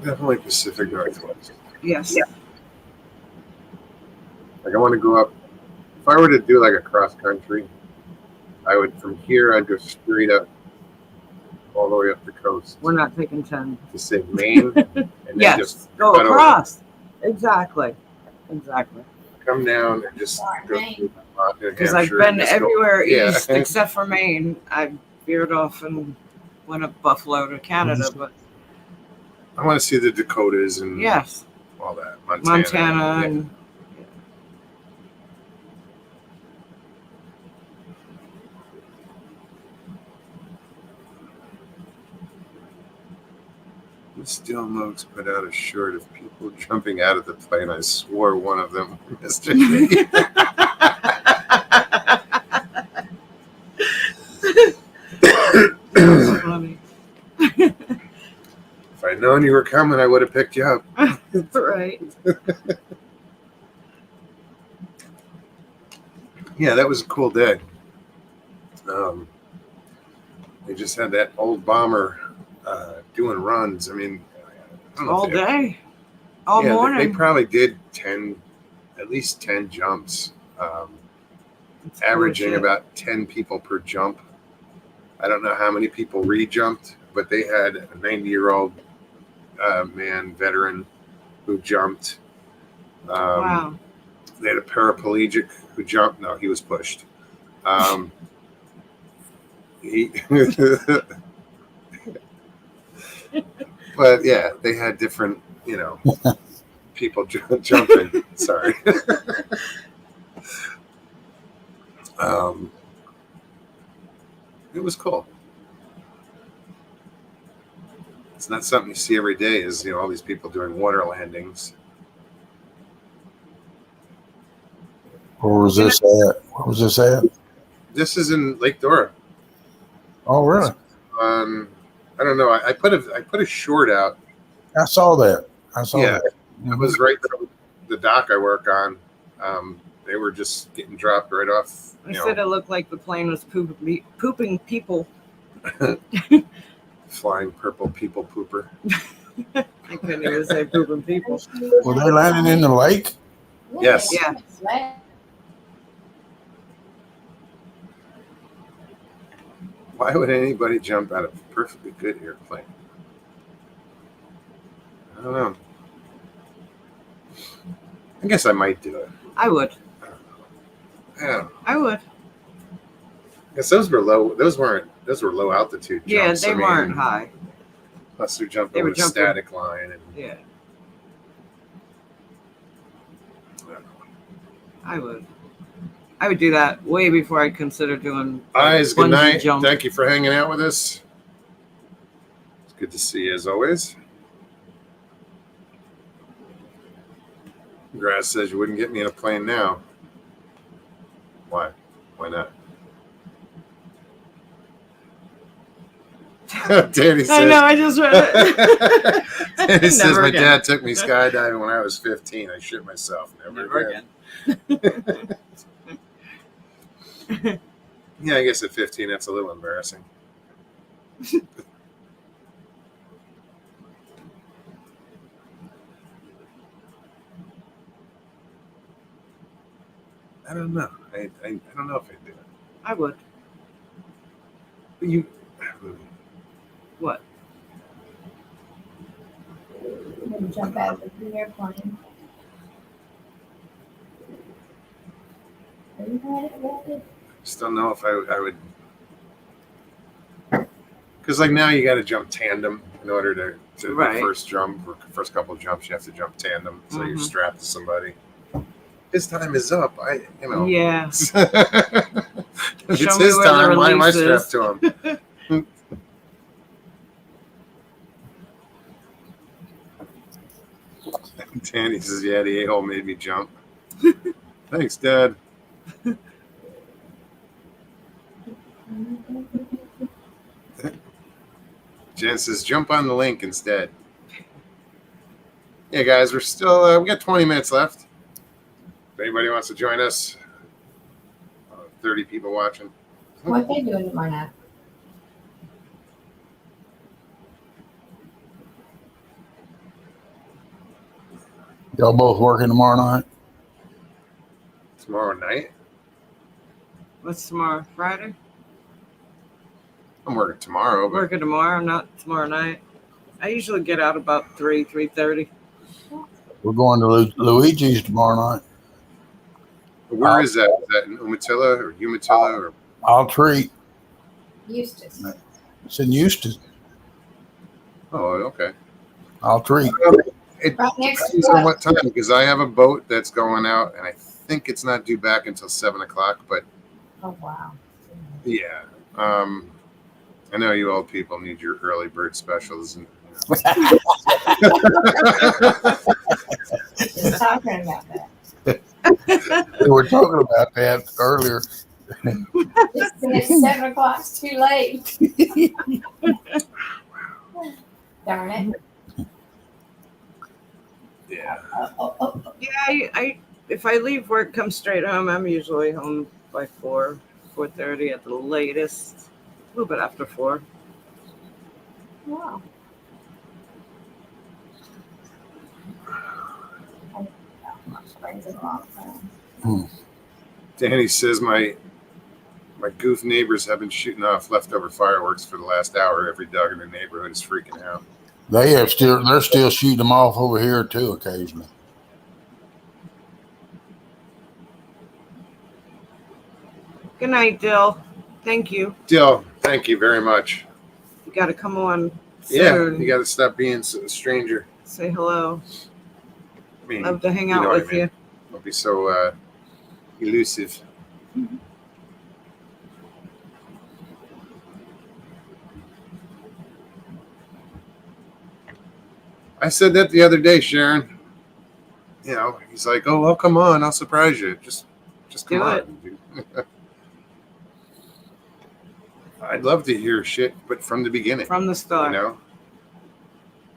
definitely Pacific Northwest. Yes. Like I want to go up. If I were to do like a cross country, I would from here. I'd go straight up, all the way up the coast We're not taking 10. to say Maine, and then Yes. just Go cut over, across. Exactly. come down, and just go through Because I've Hampshire been and just go- everywhere Yeah. east except for Maine. I veered off and went up Buffalo to Canada, but I want to see the Dakotas and yes, all that. Montana Yeah. and Steel Moaks put out a short of people jumping out of the plane. I swore one of them yesterday. That's funny. If I'd known you were coming, I would have picked you up. Right. Yeah, that was a cool day. They just had that old bomber doing runs. I mean, I don't know All if they- day. All yeah, morning. They probably did at least 10 jumps, It's averaging bullshit. about 10 people per jump. I don't know how many people re-jumped, but they had a 90-year-old man, veteran, who jumped. Wow. They had a paraplegic who jumped. No, he was pushed. He, but yeah, they had different, people jumping. Sorry. It was cool. It's not something you see every day. Is all these people doing water landings. Where was this at? Where was this at? This is in Lake Dora. Oh, really? I don't know. I put a short out. I saw that. I saw Yeah. that. It was right from the dock I work on. They were just getting dropped right off. I said it looked like the plane was pooping people. Flying purple people pooper. I couldn't even say pooping people. Were they landing in the lake? Yes. Yeah. Why would anybody jump out of a perfectly good airplane? I don't know. I guess I might do it. I would. Yeah. I would. Because those were low. Those were low altitude Yeah, jumps. they weren't high. Plus, they're jumping They were with a jumping. static line. And, Yeah, I don't know. I would. I would do that way before I'd consider doing Guys, good bungee night. jump. Thank you for hanging out with us. It's good to see you as always. Grass says you wouldn't get me in a plane now. Why? Why not? Danny says. I know. I just read it. Danny says Never my again. dad took me skydiving when I was 15. I shit myself. Never again. Yeah, I guess at 15 that's a little embarrassing. I don't know. I don't know if I do it. I would. But you. What? Jump out of the airplane. Have you had it rapid? Just don't know if I would. Because like now you got to jump tandem in order to Right. the first jump or first couple of jumps you have to jump tandem, so you're Mhm. strapped to somebody. his time is up. Yeah. If Show it's me his where the time, why am I release is. strapped to him? Danny says, yeah, the a-hole made me jump. Thanks, Dad. Jen says, jump on the link instead. Yeah, guys, we're still, we got 20 minutes left. If anybody wants to join us, 30 people watching. What they doing tomorrow night? Y'all both working tomorrow night? Tomorrow night? What's tomorrow? Friday? I'm working tomorrow, but Working tomorrow, not tomorrow night. I usually get out about 3:30. We're going to Luigi's tomorrow night. where is that? Is that in Umatilla or Umatilla? Or? I'll treat. Eustace. It's in Houston. Oh, okay. I'll treat. It Right next depends to on us. what time, because I have a boat that's going out, and I think it's not due back until 7 o'clock. But Oh, wow. yeah, I know you old people need your early bird specials. And, Just talking about that. We were talking about that earlier. It's 7 o'clock. It's too late. Darn it. yeah. Oh. Yeah, I if I leave work, come straight home, I'm usually home by 4:30 at the latest. A little bit after 4. Wow. Springs in a long time. Danny says my goof neighbors have been shooting off leftover fireworks for the last hour. Every dog in the neighborhood is freaking out. They're still shooting them off over here too occasionally. Good night, Dill. Thank you. Dill, thank you very much. You got to come on Yeah, soon. you got to stop being a stranger. Say hello. I mean, Love to hang you out know what I with mean. you. Don't be so elusive. I said that the other day, Sharon. You know, he's like, "Oh, well, come on, I'll surprise you. Just come Do on." it. Dude. I'd love to hear shit, but from the beginning. From the You start. know,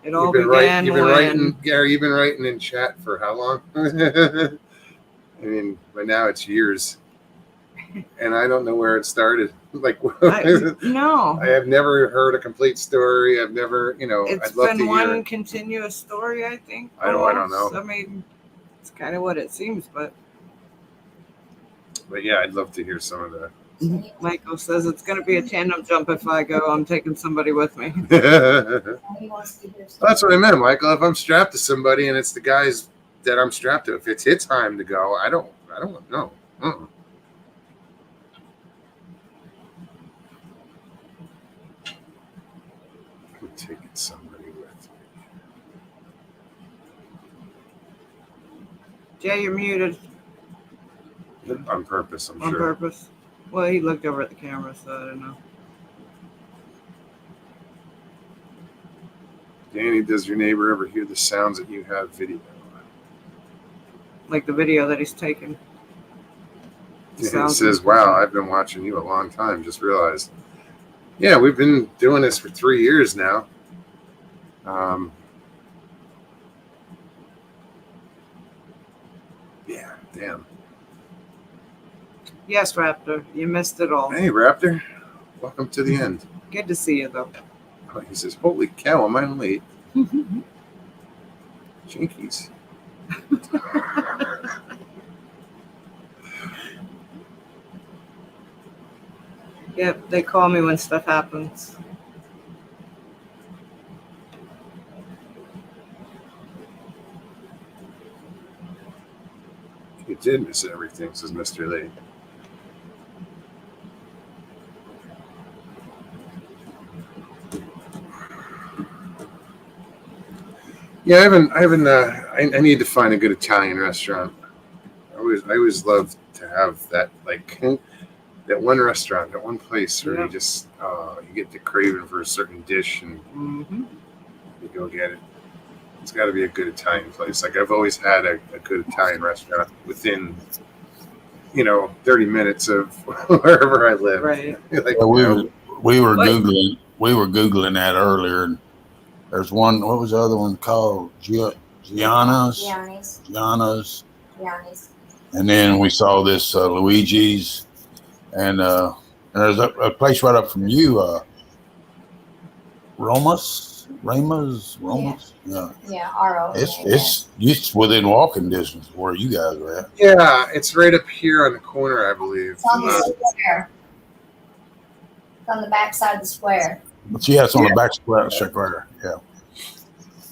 It all you've been began You've been when writing, Gary. You've been writing in chat for how long? I mean, by now it's years, and I don't know where it started. Like, no. I have never heard a complete story. I've never, It's I'd love been to hear. one continuous story, I think. I don't know. I mean, it's kind of what it seems, but Yeah, I'd love to hear some of the. Michael says it's going to be a tandem jump if I go. I'm taking somebody with me. He wants to hear That's what I meant, Michael. If I'm strapped to somebody and it's the guys that I'm strapped to, if it's his time to go, I don't know. Uh-uh. I'm taking somebody with Jay, you're muted me on purpose. I'm on sure. purpose. Well, he looked over at the camera, so I don't know. Danny, does your neighbor ever hear the sounds that you have video? Like the video that he's taken. He says, "Wow, I've been watching you a long time. Just realized." Yeah, we've been doing this for 3 years now. Yeah, damn. Yes, Raptor, you missed it all. Hey, Raptor. Welcome to the end. Good to see you, though. Oh, he says, "Holy cow, am I late?" Jinkies. Yep, they call me when stuff happens. You did miss everything, says Mr. Lee. Yeah, I need to find a good Italian restaurant. always love to have that, like, that one restaurant, that one place where Yeah. you just you get the craving for a certain dish and Mm-hmm. you go get it. It's got to be a good Italian place. Like, I've always had a good Italian restaurant within 30 minutes of wherever I live. Right. Like, Yeah, we were What? googling that earlier, and there's one. What was the other one called? Gianna's. Gianni's. And then we saw this Luigi's, and there's a place right up from you, Roma's. Yeah, Yeah, RO. it's within walking distance of where you guys are at. yeah, it's right up here on the corner, I believe. It's on the square. It's on the back side of the square. But yeah, it's on the back square. Yeah.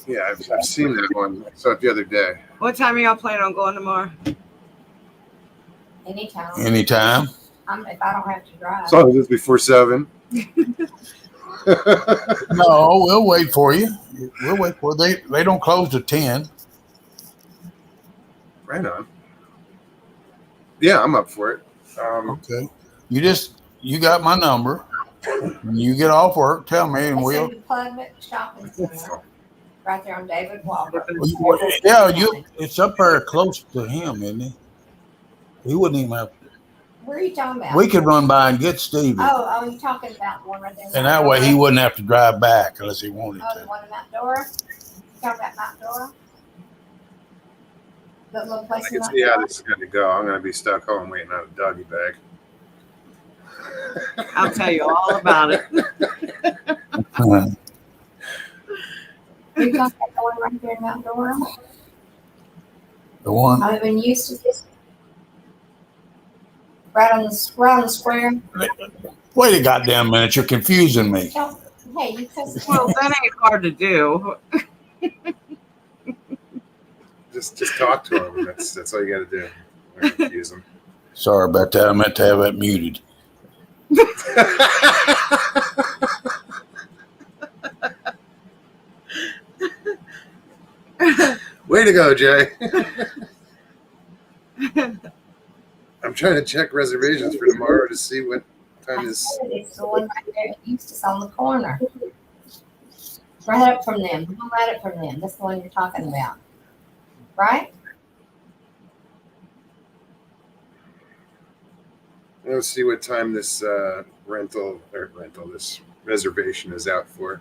Yeah, I've seen that one. I saw it the other day. What time are y'all planning on going tomorrow? Anytime. Anytime. If I don't have to drive. As long as it's before 7. No, we'll wait for you. We'll wait for they don't close to 10. Right on. Yeah, I'm up for it. Okay. You got my number. When you get off work, tell me and It's we'll. in the public shopping center, right there on David Walker. Yeah, it's up there close to him, isn't he? He wouldn't even have. Where are you talking about? We could run by and get Stevieb. Oh, you're talking about the one right there. And that way he wouldn't have to drive back unless he wanted Oh, the to. one in Mount Dora? You talking about Mount Dora? That little place I in can Mount see how Dora? this is going to go. I'm going to be stuck home waiting on a doggy bag. I'll tell you all about it. You talking about the one right there in Mount Dora? The one. I've been used to this. Right on the square. Wait a goddamn minute! You're confusing me. Hey, you cuss. Well, that ain't hard to do. Just talk to him. That's all you got to do. Don't confuse him. Sorry about that. I meant to have that muted. Way to go, Jay. I'm trying to check reservations for tomorrow to see what time is. It's the one right there at Eustis on the corner. Right up from them. Right up from them. That's the one you're talking about. Right? Let's see what time this this reservation is out for.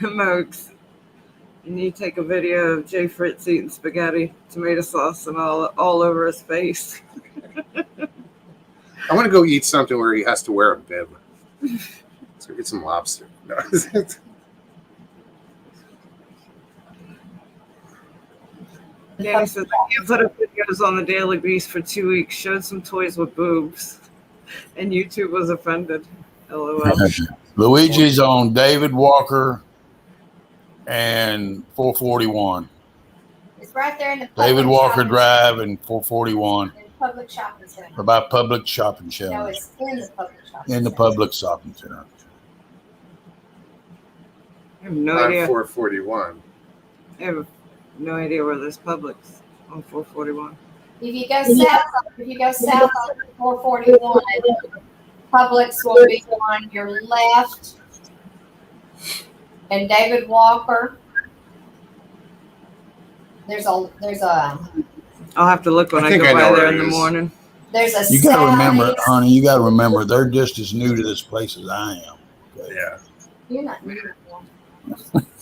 Mokes. You need to take a video of Jay Fritz eating spaghetti, tomato sauce, and all over his face. I want to go eat something where he has to wear a bib. Let's go get some lobster. No. Danny says, I can't put up videos on the Daily Beast for 2 weeks. Showed some toys with boobs. And YouTube was offended. LOL. Luigi's on David Walker and 441. It's right there in the public David Walker shopping Drive and 441. center. In the public shopping center. About public shopping No, center. it's in the public shopping In the center. public shopping center. I have no On idea. 441. I have no idea where this Publix on 441. If you go south on 441, Publix will be on your left. And David Walker. There's a I'll have to look when I I think go I know by where there it in the is. morning. there's a You got to remember, Sally's. honey, you got to remember, they're just as new to this place as I am. Okay? Yeah. You're not.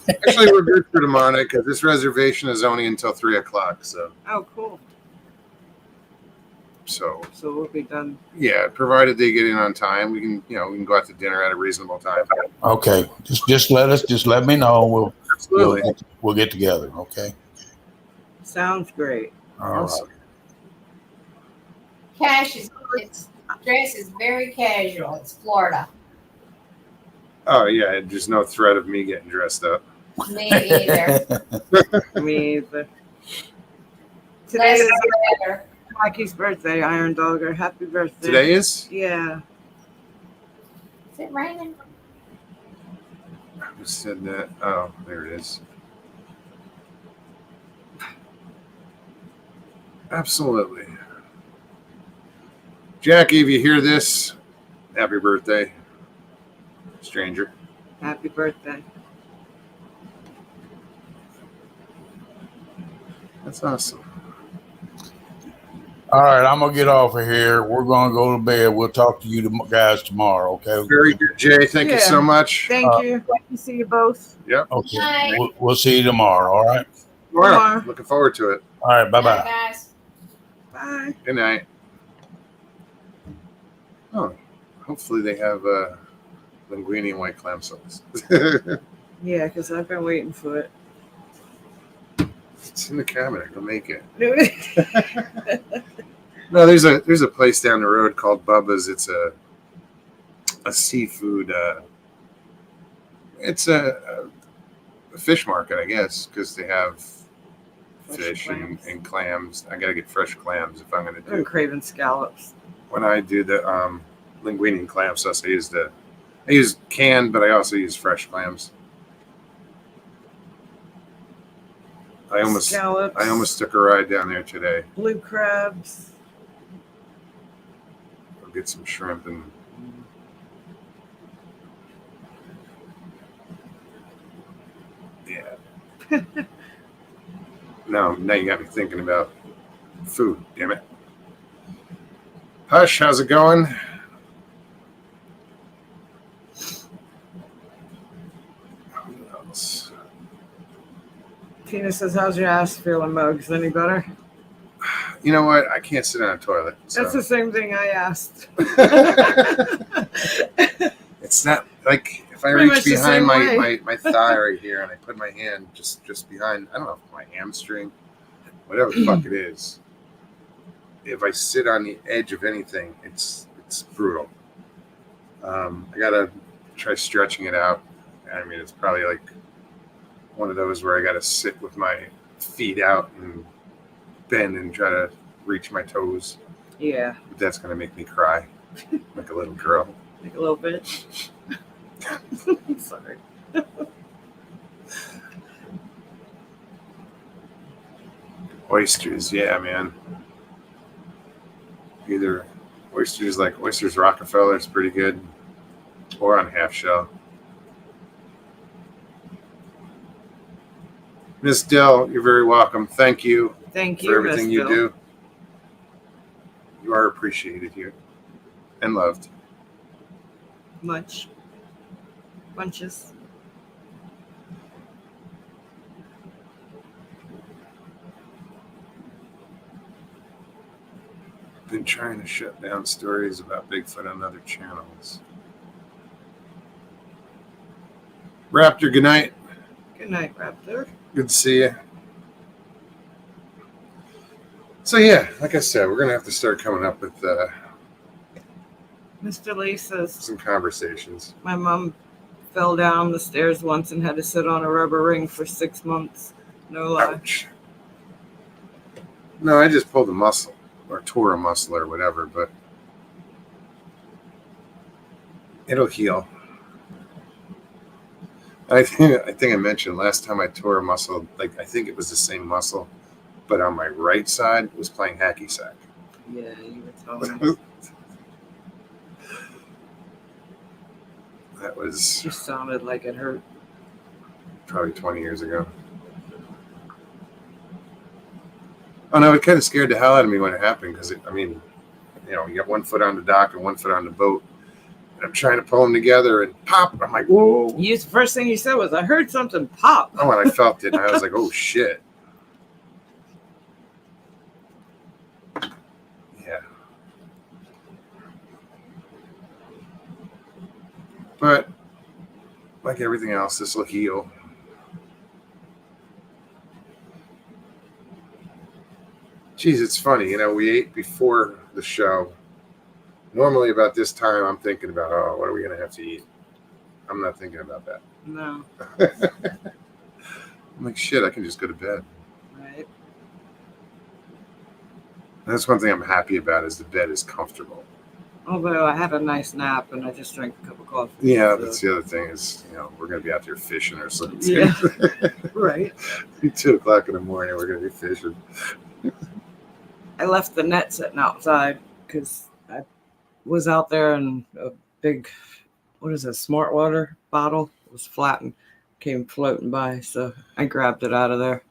Actually, we're good for tomorrow night because this reservation is only until 3 o'clock. So Oh, cool. So we'll be done. yeah, provided they get in on time, we can go out to dinner at a reasonable time. Okay, just let me know. Absolutely. We'll get together. Okay. Sounds great. All right. Awesome. Its dress is very casual. It's Florida. Oh yeah, there's no threat of me getting dressed up. Me either. Me either. Today Less is the better. Mikey's birthday, Iron Dogger. Happy birthday. Today is? Yeah. Is it raining? Who said that? Oh, there it is. Absolutely. Jackie, if you hear this, happy birthday, stranger. Happy birthday. That's awesome. All right, I'm gonna get off of here. We're gonna go to bed. We'll talk to you guys tomorrow. Okay. Very good, Jay. Thank you so much. Thank you. Glad to see you both. Yep. Okay. Bye. We'll see you tomorrow. All right. Tomorrow. Looking forward to it. All right. Bye Bye, bye. guys. Bye. Good night. Oh, hopefully they have linguine and white clam sauce. Yeah, because I've been waiting for it. It's in the cabinet. Go make it. No, there's a place down the road called Bubba's. It's a seafood. It's a fish market, I guess, because they have fish and clams. I gotta get fresh clams if I'm gonna do. I'm craving scallops. When I do the linguine and clam sauce, I use canned, but I also use fresh clams. I almost took a ride down there today. Blue crabs. I'll get some shrimp and yeah. No, now you got me thinking about food. Damn it. Hush, how's it going? Who else? Tina says, "How's your ass feeling, Mugs? Any better?" You know what? I can't sit on a toilet. So. That's the same thing I asked. It's not like if I Pretty reach much the behind same my thigh right here and I put my hand just behind, I don't know, my hamstring, whatever the fuck it is. If I sit on the edge of anything, it's brutal. I gotta try stretching it out. I mean, it's probably like one of those where I gotta sit with my feet out and bend and try to reach my toes. Yeah. But that's gonna make me cry like a little girl. Like a little bit. Sorry. Oysters, yeah, man. Either oysters like Oysters Rockefeller is pretty good, or on half shell. Miss Dell, you're very welcome. Thank you. Thank you for everything Miss you Bill. do. You are appreciated here and loved. Much. Bunches. Been trying to shut down stories about Bigfoot on other channels. Raptor, good night. Good night, Raptor. Good to see you. So yeah, like I said, we're gonna have to start coming up with Mr. Lee says, some conversations. my mom fell down the stairs once and had to sit on a rubber ring for 6 months. No lie. Ouch. No, I just pulled a muscle or tore a muscle or whatever, but it'll heal. I think I mentioned last time I tore a muscle, like I think it was the same muscle, but on my right side was playing hacky sack. Yeah, you were telling me. That was Just sounded like it hurt. probably 20 years ago. Oh no, it kind of scared the hell out of me when it happened because I mean, you know, you got one foot on the dock and one foot on the boat, and I'm trying to pull them together and pop. I'm like, whoa! The first thing you said was, "I heard something pop." Oh, and I felt it, and I was like, oh shit! Yeah. But like everything else, this will heal. Geez, it's funny. You know, we ate before the show. Normally about this time, I'm thinking about, oh, what are we going to have to eat? I'm not thinking about that. No. I'm like, shit, I can just go to bed. Right. That's one thing I'm happy about is the bed is comfortable. Although I had a nice nap and I just drank a cup of coffee. Yeah, so. that's the other thing is, you know, we're going to be out there fishing or something. Yeah. Right. 2 o'clock in the morning, we're going to be fishing. I left the net sitting outside because I was out there and a big, what is it, smart water bottle was flat and came floating by. So I grabbed it out of there.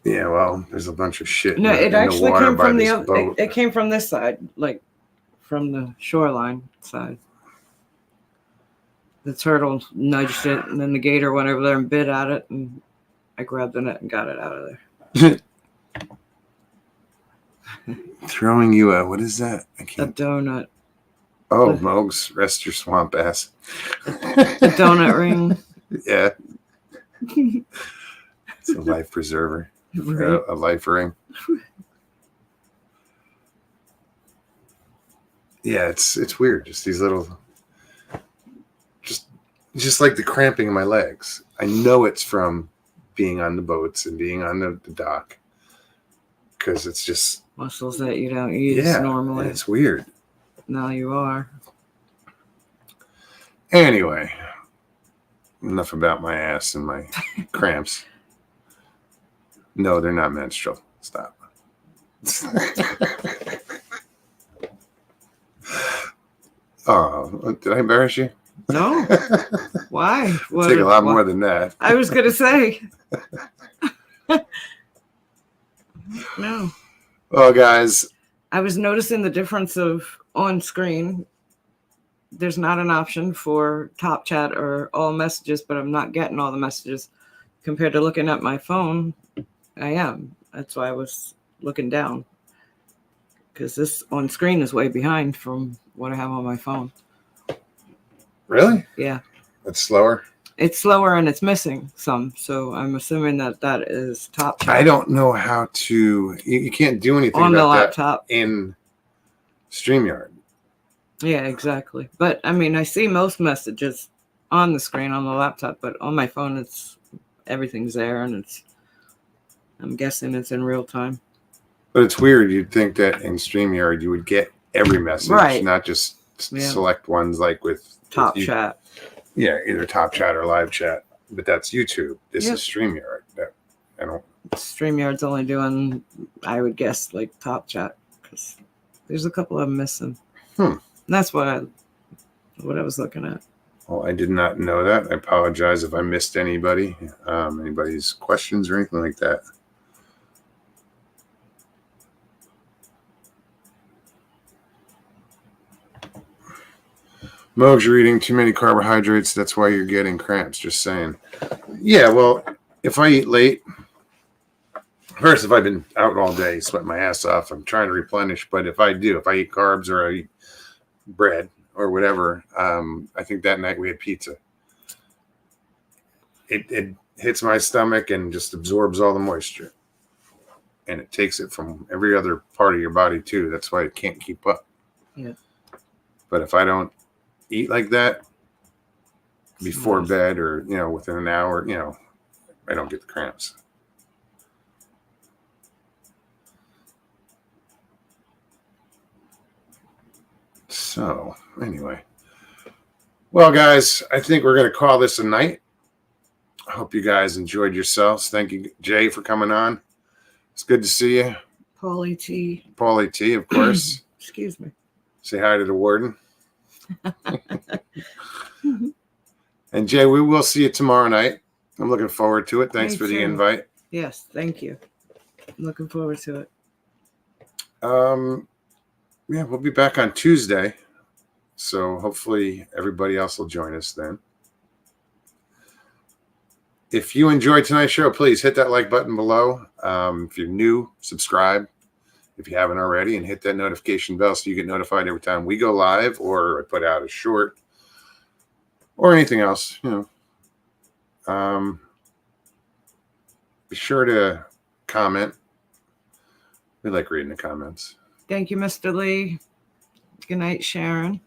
Yeah, well, there's a bunch of shit No, it in the actually water came by from the this other. boat. It came from this side, like from the shoreline side. The turtle nudged it, and then the gator went over there and bit at it, and I grabbed the net and got it out of there. Throwing you a, what is that? I A can't. donut. Oh, Mogs, rest your swamp ass. A donut ring. Yeah. It's a life preserver. Right. A life ring. Yeah, it's weird. Just these little, just like the cramping in my legs. I know it's from being on the boats and being on the dock, because it's just Muscles that you don't use normally. and it's weird. Now you are. Anyway, enough about my ass and my cramps. No, they're not menstrual. Stop. Oh, did I embarrass you? No. Why? What, Take a lot more than that. I was gonna say. No. Oh, guys. I was noticing the difference of on screen. There's not an option for top chat or all messages, but I'm not getting all the messages compared to looking at my phone. I am. That's why I was looking down, because this on screen is way behind from what I have on my phone. Really? Yeah. It's slower? It's slower and it's missing some. So I'm assuming that is top chat. I don't know how to. You can't do anything on the about laptop that in StreamYard. Yeah, exactly. But I mean, I see most messages on the screen on the laptop, but on my phone, it's everything's there, and I'm guessing it's in real time. But it's weird. You'd think that in StreamYard you would get every message, Right. not just select ones like with Top with chat. Yeah, either top chat or live chat. But that's YouTube. This Yep. is StreamYard. I don't. StreamYard's only doing, I would guess, like top chat, because there's a couple of them missing. And that's what I was looking at. Well, I did not know that. I apologize if I missed anybody, anybody's questions or anything like that. Mogs, you're eating too many carbohydrates. That's why you're getting cramps. Just saying. Yeah, well, if I eat late, first, if I've been out all day, sweating my ass off, I'm trying to replenish. But if I eat carbs or I eat bread or whatever, I think that night we had pizza. It hits my stomach and just absorbs all the moisture. And it takes it from every other part of your body, too. That's why it can't keep up. Yeah. But if I don't eat like that before bed or, within an hour, I don't get the cramps. So, anyway. Well, guys, I think we're going to call this a night. I hope you guys enjoyed yourselves. Thank you, Jay, for coming on. It's good to see you. Paulie T, of course. Excuse me. Say hi to the warden. And Jay, we will see you tomorrow night. I'm looking forward to it. Thanks Me for the too. invite. Yes, thank you. I'm looking forward to it. Yeah, we'll be back on Tuesday. So hopefully everybody else will join us then. If you enjoyed tonight's show, please hit that like button below. If you're new, subscribe if you haven't already, and hit that notification bell so you get notified every time we go live or I put out a short or anything else. Be sure to comment. We like reading the comments. Thank you, Mr. Lee. Good night, Sharon.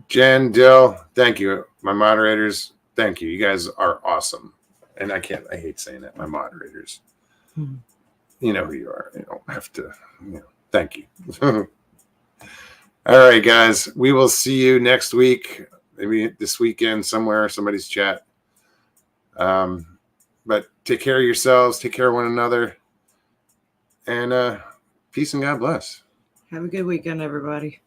Jen, Dill, thank you. My moderators, thank you. You guys are awesome. And I hate saying that, my moderators. You know who you are. You don't have to, thank you. All right, guys. We will see you next week. Maybe this weekend somewhere, somebody's chat. But take care of yourselves. Take care of one another. And Peace and God bless. Have a good weekend, everybody.